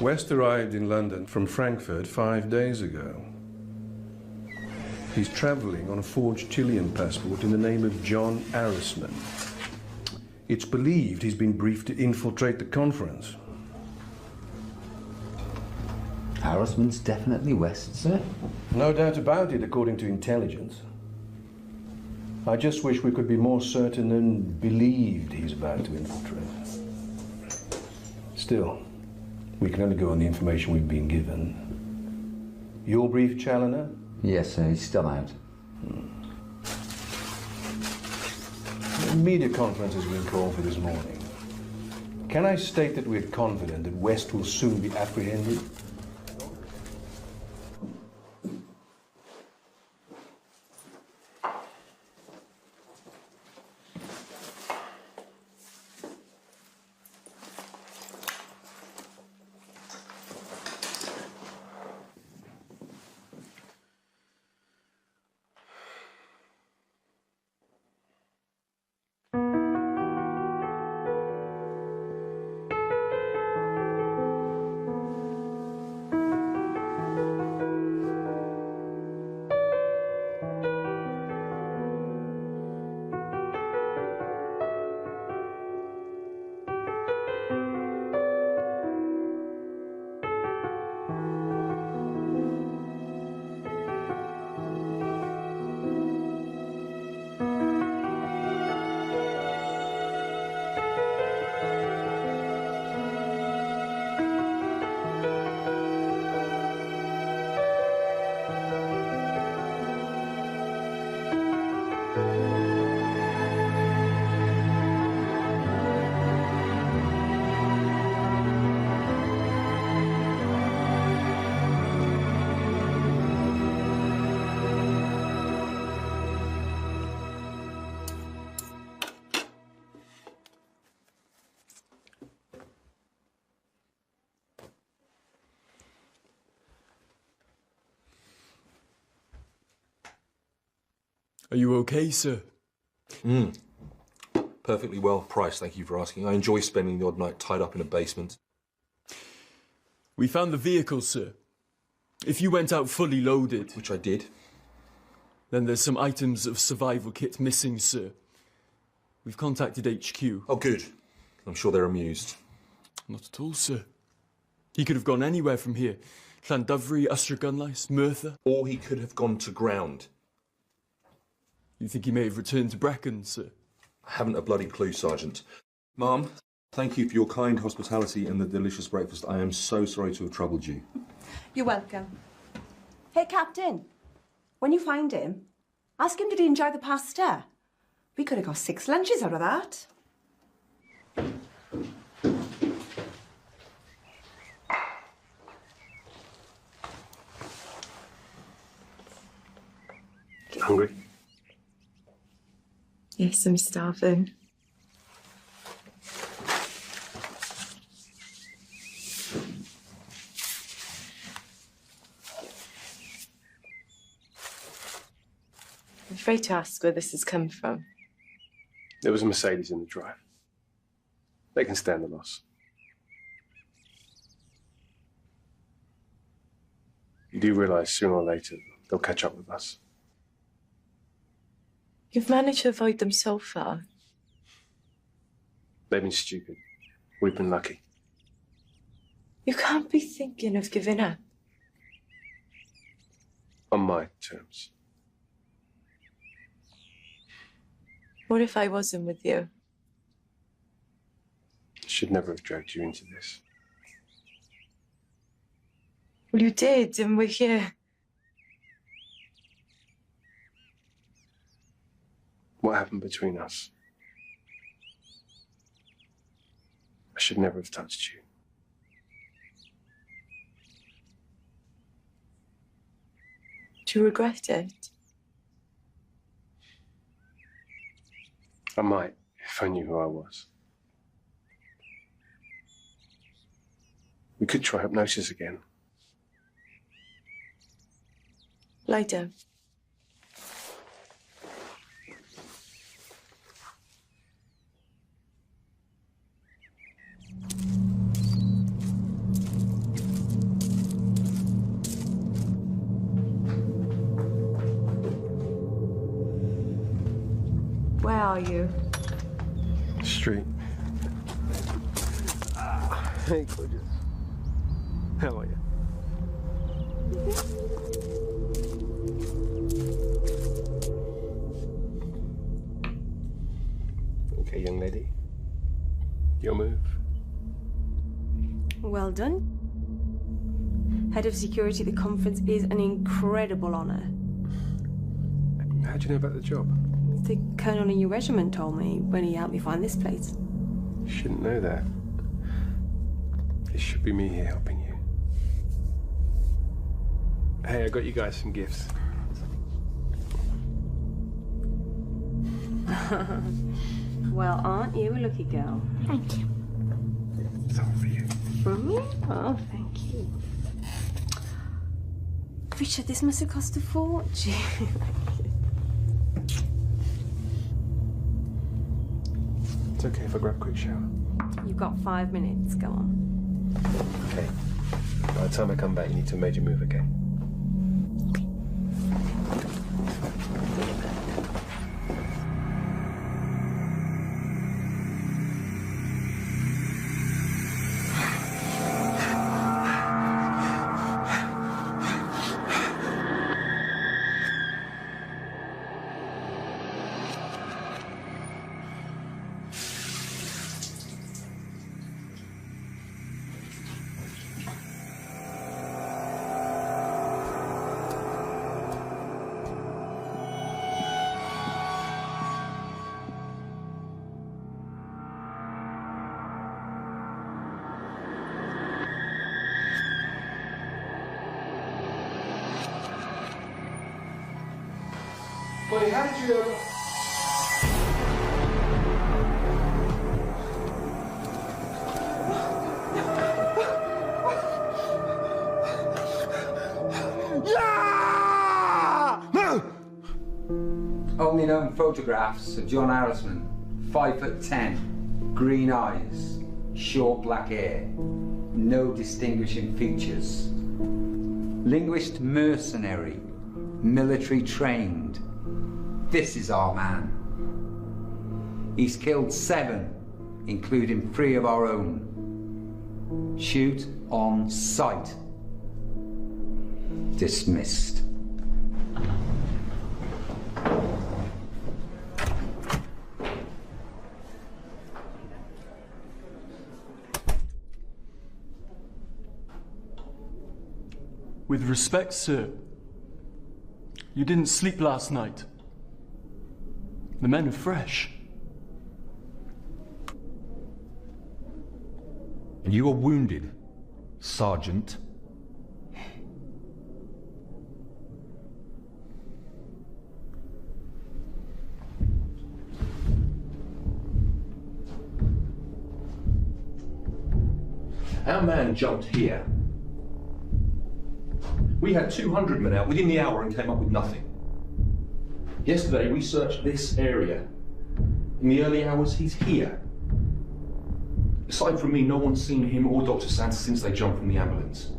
[SPEAKER 19] West arrived in London from Frankfurt 5 days ago. He's travelling on a forged Chilean passport in the name of John Arrisman. It's believed he's been briefed to infiltrate the conference.
[SPEAKER 2] Arrisman's definitely West, sir?
[SPEAKER 19] No doubt about it, according to intelligence. I just wish we could be more certain and believed he's about to infiltrate. Still, we can only go on the information we've been given. You'll brief Challoner?
[SPEAKER 2] Yes, sir, he's still out.
[SPEAKER 19] The media conference has been called for this morning. Can I state that we're confident that West will soon be apprehended?
[SPEAKER 16] Are you okay, sir?
[SPEAKER 12] Perfectly well priced, thank you for asking. I enjoy spending the odd night tied up in a basement.
[SPEAKER 16] We found the vehicle, sir. If you went out fully loaded...
[SPEAKER 12] Which I did.
[SPEAKER 16] Then there's some items of survival kit missing, sir. We've contacted HQ.
[SPEAKER 12] Oh, good. I'm sure they're amused.
[SPEAKER 16] Not at all, sir. He could have gone anywhere from here. Llandufri, Ystrad, Merthyr.
[SPEAKER 12] Or he could have gone to ground.
[SPEAKER 16] You think he may have returned to Brecon, sir?
[SPEAKER 12] I haven't a bloody clue, Sergeant. Ma'am, thank you for your kind hospitality and the delicious breakfast. I am so sorry to have troubled you.
[SPEAKER 5] You're welcome. Hey, Captain, when you find him, ask him did he enjoy the pasta. We could have got 6 lunches out of that.
[SPEAKER 1] Hungry?
[SPEAKER 4] Yes, I'm starving. I'm afraid to ask where this has come from.
[SPEAKER 1] There was a Mercedes in the drive. They can stand the loss. You do realise sooner or later they'll catch up with us.
[SPEAKER 4] You've managed to avoid them so far.
[SPEAKER 1] They've been stupid. We've been lucky.
[SPEAKER 4] You can't be thinking of giving up.
[SPEAKER 1] On my terms.
[SPEAKER 4] What if I wasn't with you?
[SPEAKER 1] I should never have dragged you into this.
[SPEAKER 4] Well, you did, and we're here.
[SPEAKER 1] What happened between us? I should never have touched you.
[SPEAKER 4] Do you regret it?
[SPEAKER 1] I might, if I knew who I was. We could try hypnosis again.
[SPEAKER 4] Lie down.
[SPEAKER 8] Where are you?
[SPEAKER 1] Street. Hey, gorgeous. How are you? Okay, young lady. Your move.
[SPEAKER 8] Well done. Head of security at the conference is an incredible honour.
[SPEAKER 1] How do you know about the job?
[SPEAKER 8] The colonel in your regiment told me when he helped me find this place.
[SPEAKER 1] You shouldn't know that. It should be me here helping you. Hey, I got you guys some gifts.
[SPEAKER 8] Well, aren't you a lucky girl?
[SPEAKER 1] Thank you. It's all for you.
[SPEAKER 8] From me? Oh, thank you. Richard, this must have cost a fortune.
[SPEAKER 1] It's okay if I grab a quick shower.
[SPEAKER 8] You've got 5 minutes, go on.
[SPEAKER 1] Okay. By the time I come back, you need to major move, okay?
[SPEAKER 6] Buddy, how did you
[SPEAKER 9] Only known photographs of John Harrisman, 5'10", green eyes, short black hair, no distinguishing features. Linguist mercenary, military trained. This is our man. He's killed 7, including 3 of our own. Shoot on sight. Dismissed.
[SPEAKER 16] With respect, sir, you didn't sleep last night. The men are fresh.
[SPEAKER 10] And you are wounded, Sergeant. Our man jumped here. We had 200 men out within the hour and came up with nothing. Yesterday we searched this area. In the early hours, he's here. Aside from me, no one's seen him or Dr. Santa since they jumped from the ambulance.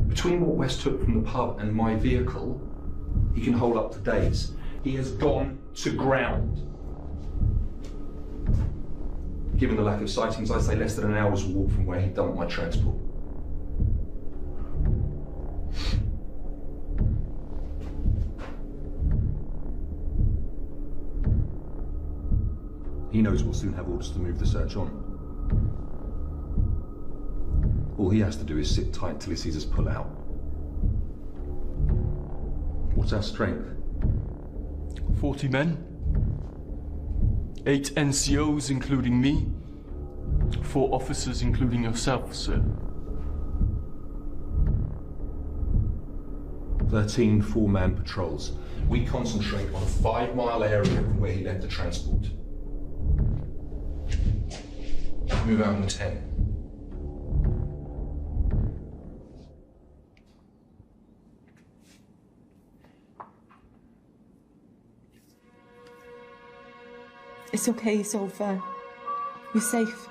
[SPEAKER 10] Between what West took from the pub and my vehicle, he can hold up to days. He has gone to ground. Given the lack of sightings, I'd say less than an hour's walk from where he dumped my transport. He knows we'll soon have orders to move the search on. All he has to do is sit tight till he sees us pull out. What's our strength?
[SPEAKER 16] 40 men. 8 NCOs, including me. 4 officers, including yourself, sir.
[SPEAKER 10] 13 4-man patrols. We concentrate on a 5-mile area from where he left the transport. Move out in 10.
[SPEAKER 4] It's okay, it's over. You're safe.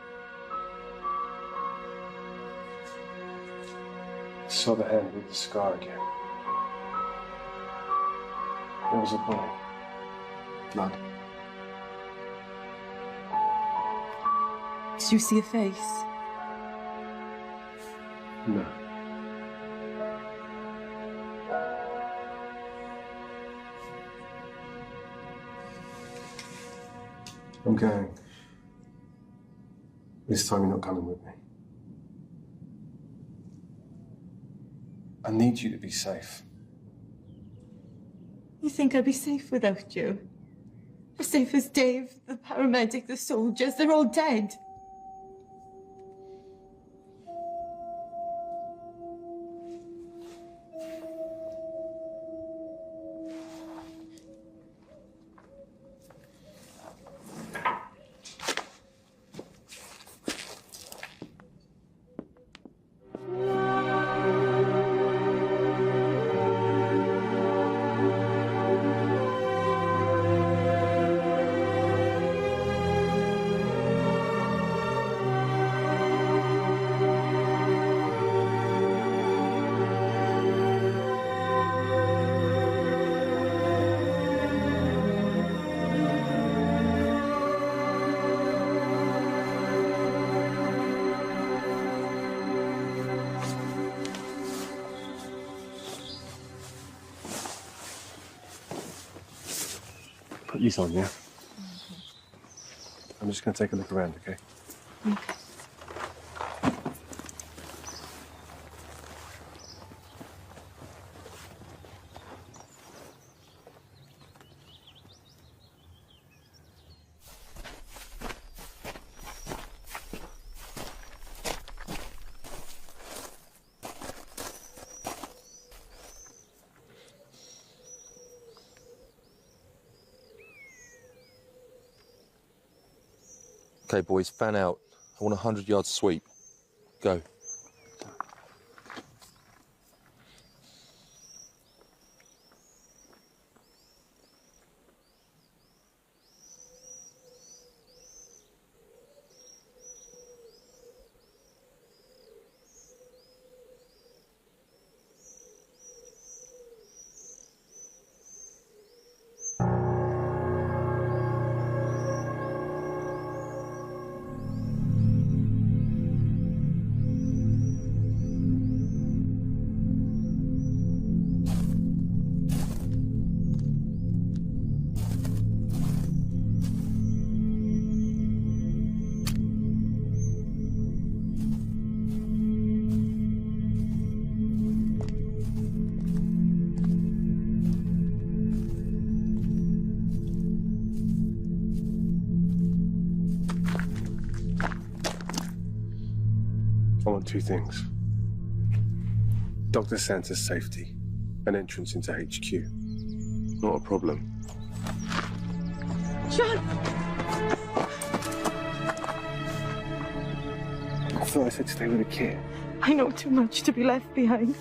[SPEAKER 1] I saw the hand with the scar again. It was a bullet. Blood.
[SPEAKER 4] Did you see a face?
[SPEAKER 1] No. I'm going. This time you're not coming with me. I need you to be safe.
[SPEAKER 4] You think I'd be safe without you? As safe as Dave, the paramedic, the soldiers, they're all dead.
[SPEAKER 1] Put these on, yeah? I'm just going to take a look around, okay?
[SPEAKER 4] Okay.
[SPEAKER 12] Okay, boys, fan out. I want a 100-yard sweep. Go.
[SPEAKER 1] I want two things. Dr. Santa's safety, an entrance into HQ. Not a problem.
[SPEAKER 4] John!
[SPEAKER 1] I thought I said stay with the kid.
[SPEAKER 4] I know too much to be left behind.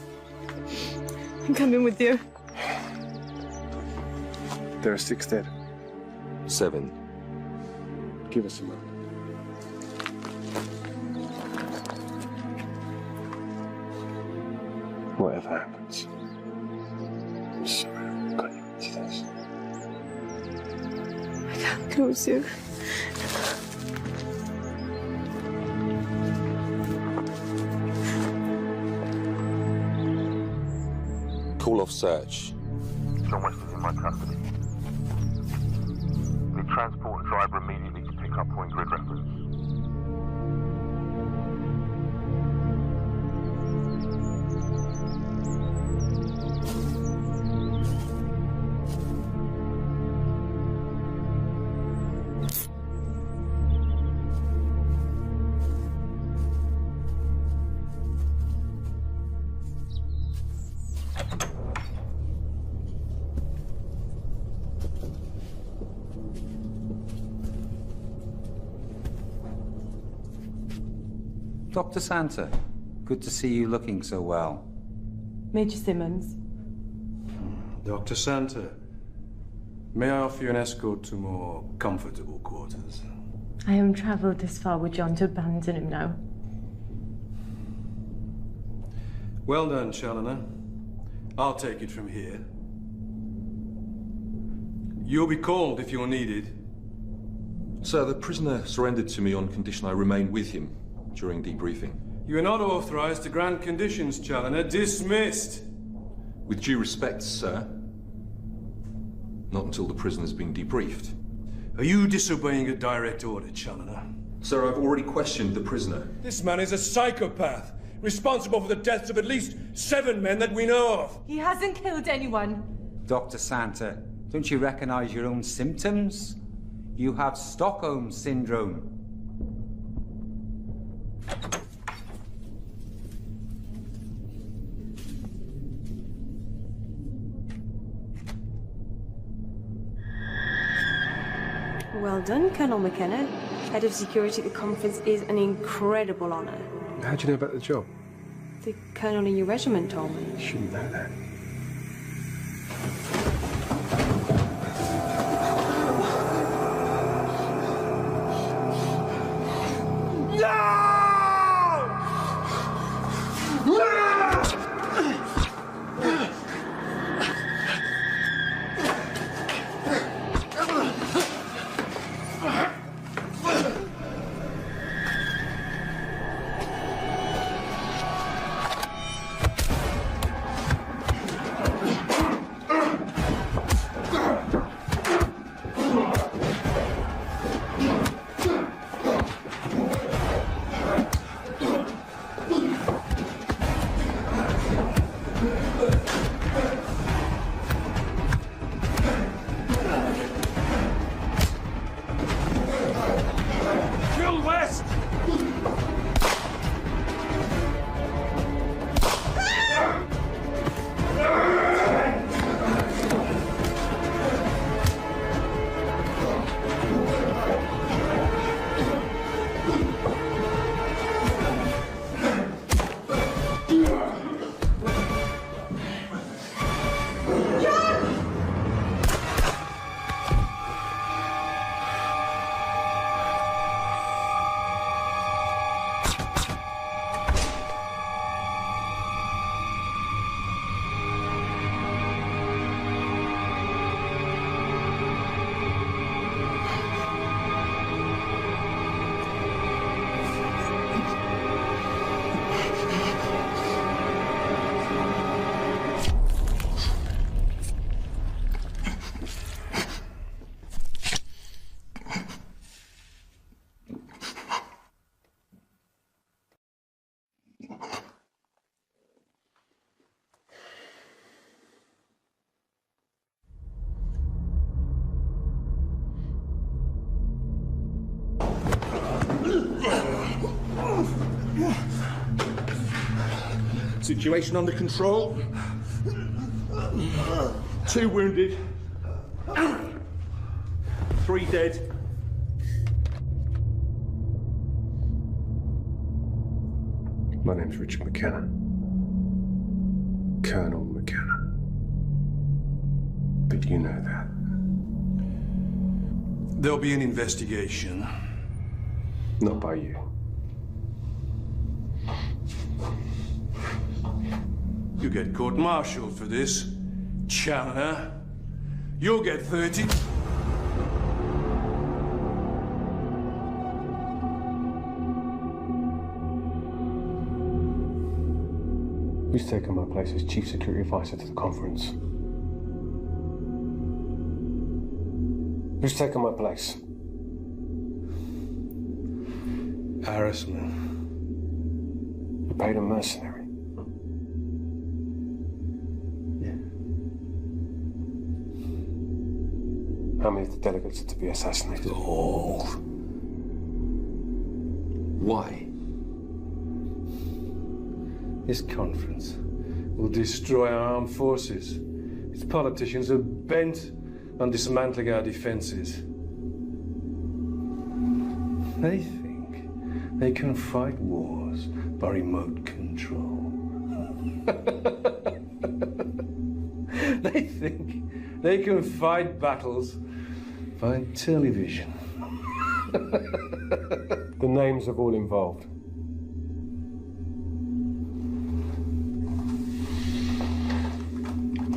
[SPEAKER 4] I'm coming with you.
[SPEAKER 1] There are 6 dead.
[SPEAKER 12] 7.
[SPEAKER 1] Give us a moment. Whatever happens, I'm sorry I got you into this.
[SPEAKER 4] I can't close you.
[SPEAKER 12] Call off search.
[SPEAKER 11] John West is in my custody. Need transport and driver immediately to pick up point grid reference.
[SPEAKER 9] Dr. Santa, good to see you looking so well.
[SPEAKER 8] Major Simmons.
[SPEAKER 6] Dr. Santa, may I offer you an escort to more comfortable quarters?
[SPEAKER 8] I haven't travelled this far with John to abandon him now.
[SPEAKER 6] Well done, Challoner. I'll take it from here. You'll be called if you're needed.
[SPEAKER 12] Sir, the prisoner surrendered to me on condition I remain with him during debriefing.
[SPEAKER 6] You are not authorized to grant conditions, Challoner. Dismissed.
[SPEAKER 12] With due respect, sir. Not until the prisoner's been debriefed.
[SPEAKER 6] Are you disobeying a direct order, Challoner?
[SPEAKER 12] Sir, I've already questioned the prisoner.
[SPEAKER 6] This man is a psychopath, responsible for the deaths of at least 7 men that we know of.
[SPEAKER 8] He hasn't killed anyone.
[SPEAKER 9] Dr. Santa, don't you recognize your own symptoms? You have Stockholm Syndrome.
[SPEAKER 3] Well done, Colonel McKenna. Head of security at the conference is an incredible honour.
[SPEAKER 1] How do you know about the job?
[SPEAKER 3] The colonel in your regiment told me.
[SPEAKER 1] You shouldn't know that.
[SPEAKER 11] Situation under control. 2 wounded. 3 dead.
[SPEAKER 1] My name's Richard McKenna. Colonel McKenna. But you know that.
[SPEAKER 6] There'll be an investigation.
[SPEAKER 1] Not by you.
[SPEAKER 6] You get court-martialed for this, Challoner. You'll get 30.
[SPEAKER 1] Who's taken my place as Chief Security Advisor to the conference? Who's taken my place?
[SPEAKER 19] Harassment.
[SPEAKER 1] You paid a mercenary. How many of the delegates are to be assassinated?
[SPEAKER 12] All. Why?
[SPEAKER 19] This conference will destroy our armed forces. Its politicians are bent on dismantling our defenses. They think they can fight wars by remote control. They think they can fight battles by television.
[SPEAKER 1] The names of all involved.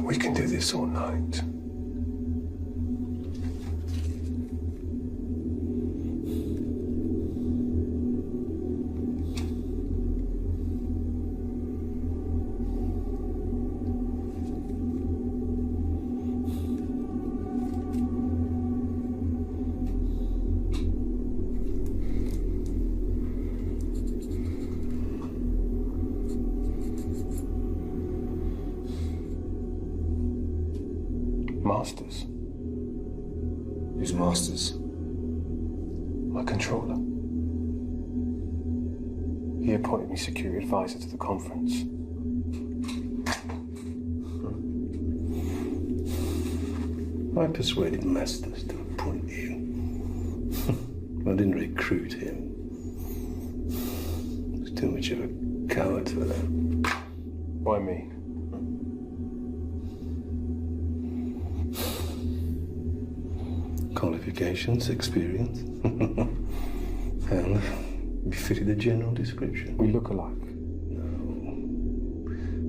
[SPEAKER 1] We can do this all night. Masters.
[SPEAKER 12] Who's Masters?
[SPEAKER 1] My controller. He appointed me security advisor to the conference.
[SPEAKER 19] I persuaded Masters to appoint you. I didn't recruit him. He's too much of a coward for that.
[SPEAKER 1] Why me?
[SPEAKER 19] Qualifications, experience, and you fitted the general description.
[SPEAKER 1] We look alike.
[SPEAKER 19] No.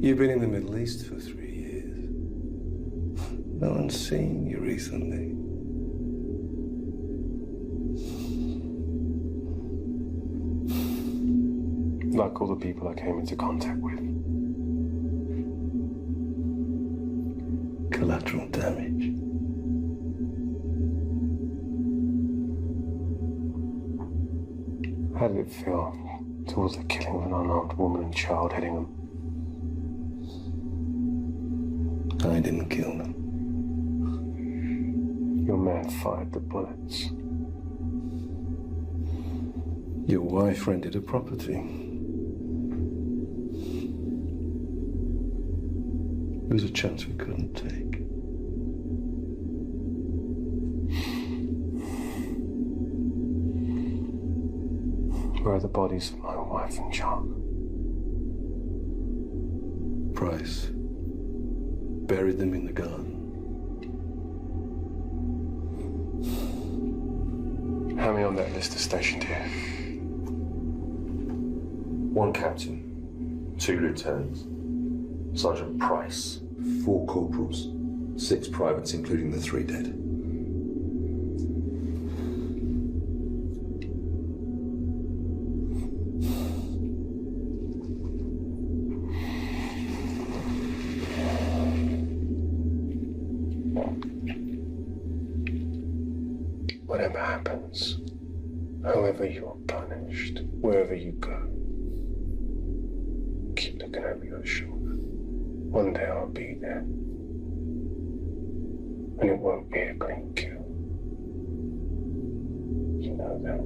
[SPEAKER 19] You've been in the Middle East for 3 years. No one's seen you recently.
[SPEAKER 1] Like all the people I came into contact with.
[SPEAKER 19] Collateral damage.
[SPEAKER 1] How did it feel towards the killing of an unarmed woman and child heading them?
[SPEAKER 19] I didn't kill them.
[SPEAKER 1] Your man fired the bullets.
[SPEAKER 19] Your wife rented a property. There was a chance we couldn't take.
[SPEAKER 1] Where are the bodies of my wife and child?
[SPEAKER 19] Price buried them in the garden.
[SPEAKER 1] How many on that list are stationed here?
[SPEAKER 12] 1 captain, 2 lieutenants, Sergeant Price, 4 corporals, 6 privates, including the 3 dead.
[SPEAKER 1] Whatever happens, however you're punished, wherever you go, keep looking over your shoulder. One day I'll be there. And it won't be a clean kill. You know that.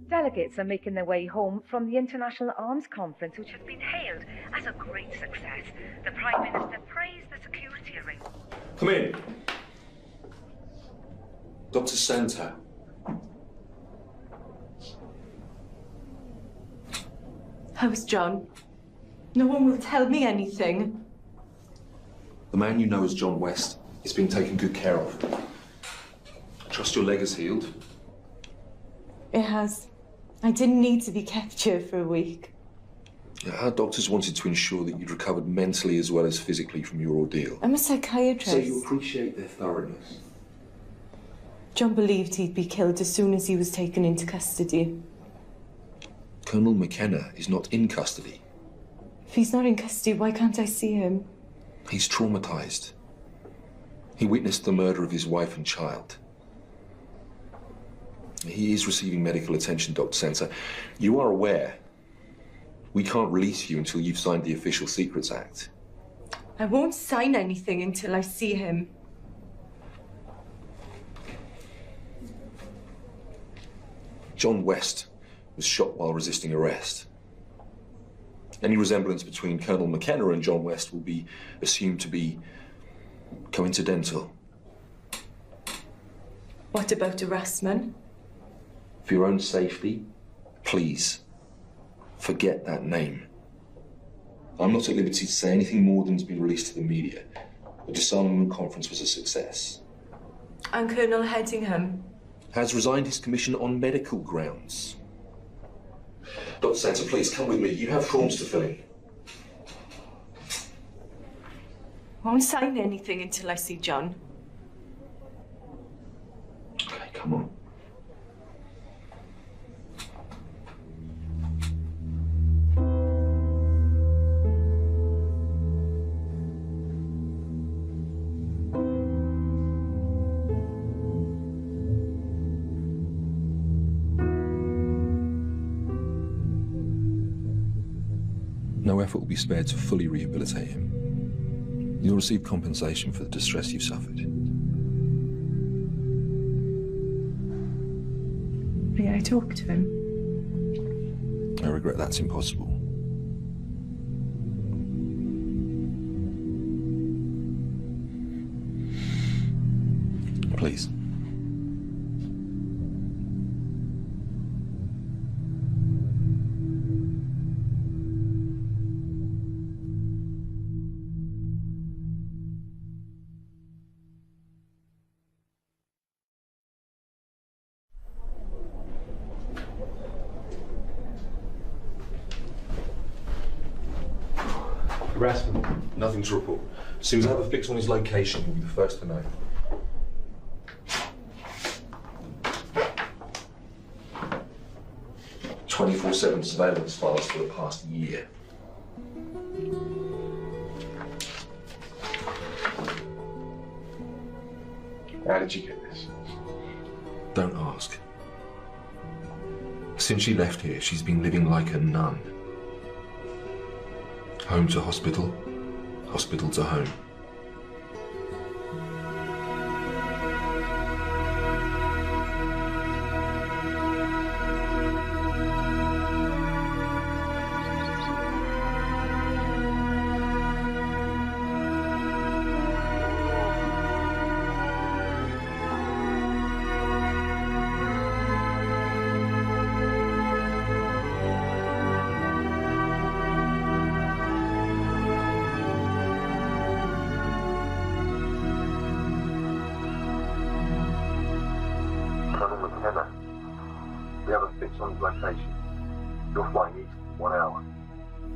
[SPEAKER 13] Delegates are making their way home from the International Arms Conference, which has been hailed as a great success. The Prime Minister praised the security arrangements.
[SPEAKER 12] Come in. Dr. Santa.
[SPEAKER 8] How's John? No one will tell me anything.
[SPEAKER 12] The man you know as John West is being taken good care of. Trust your leg has healed.
[SPEAKER 8] It has. I didn't need to be kept here for a week.
[SPEAKER 12] Our doctors wanted to ensure that you'd recovered mentally as well as physically from your ordeal.
[SPEAKER 8] I'm a psychiatrist.
[SPEAKER 12] So you appreciate their thoroughness.
[SPEAKER 8] John believed he'd be killed as soon as he was taken into custody.
[SPEAKER 12] Colonel McKenna is not in custody.
[SPEAKER 8] If he's not in custody, why can't I see him?
[SPEAKER 12] He's traumatized. He witnessed the murder of his wife and child. He is receiving medical attention, Dr. Santa. You are aware we can't release you until you've signed the Official Secrets Act.
[SPEAKER 8] I won't sign anything until I see him.
[SPEAKER 12] John West was shot while resisting arrest. Any resemblance between Colonel McKenna and John West will be assumed to be coincidental.
[SPEAKER 8] What about Erasmus?
[SPEAKER 12] For your own safety, please, forget that name. I'm not at liberty to say anything more than has been released to the media. The disarmament conference was a success.
[SPEAKER 8] And Colonel Headingham?
[SPEAKER 12] Has resigned his commission on medical grounds. Dr. Santa, please come with me. You have forms to fill in.
[SPEAKER 8] Won't sign anything until I see John.
[SPEAKER 12] Okay, come on. No effort will be spared to fully rehabilitate him. You'll receive compensation for the distress you've suffered.
[SPEAKER 4] May I talk to him?
[SPEAKER 12] I regret that's impossible. Please.
[SPEAKER 10] Harassment.
[SPEAKER 12] Nothing to report. As soon as I have a fix on his location, you'll be the first to know. "24/7 surveillance files for the past year.
[SPEAKER 1] How did you get this?
[SPEAKER 12] Don't ask. Since she left here, she's been living like a nun. Home to hospital, hospital to home.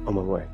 [SPEAKER 1] On my way.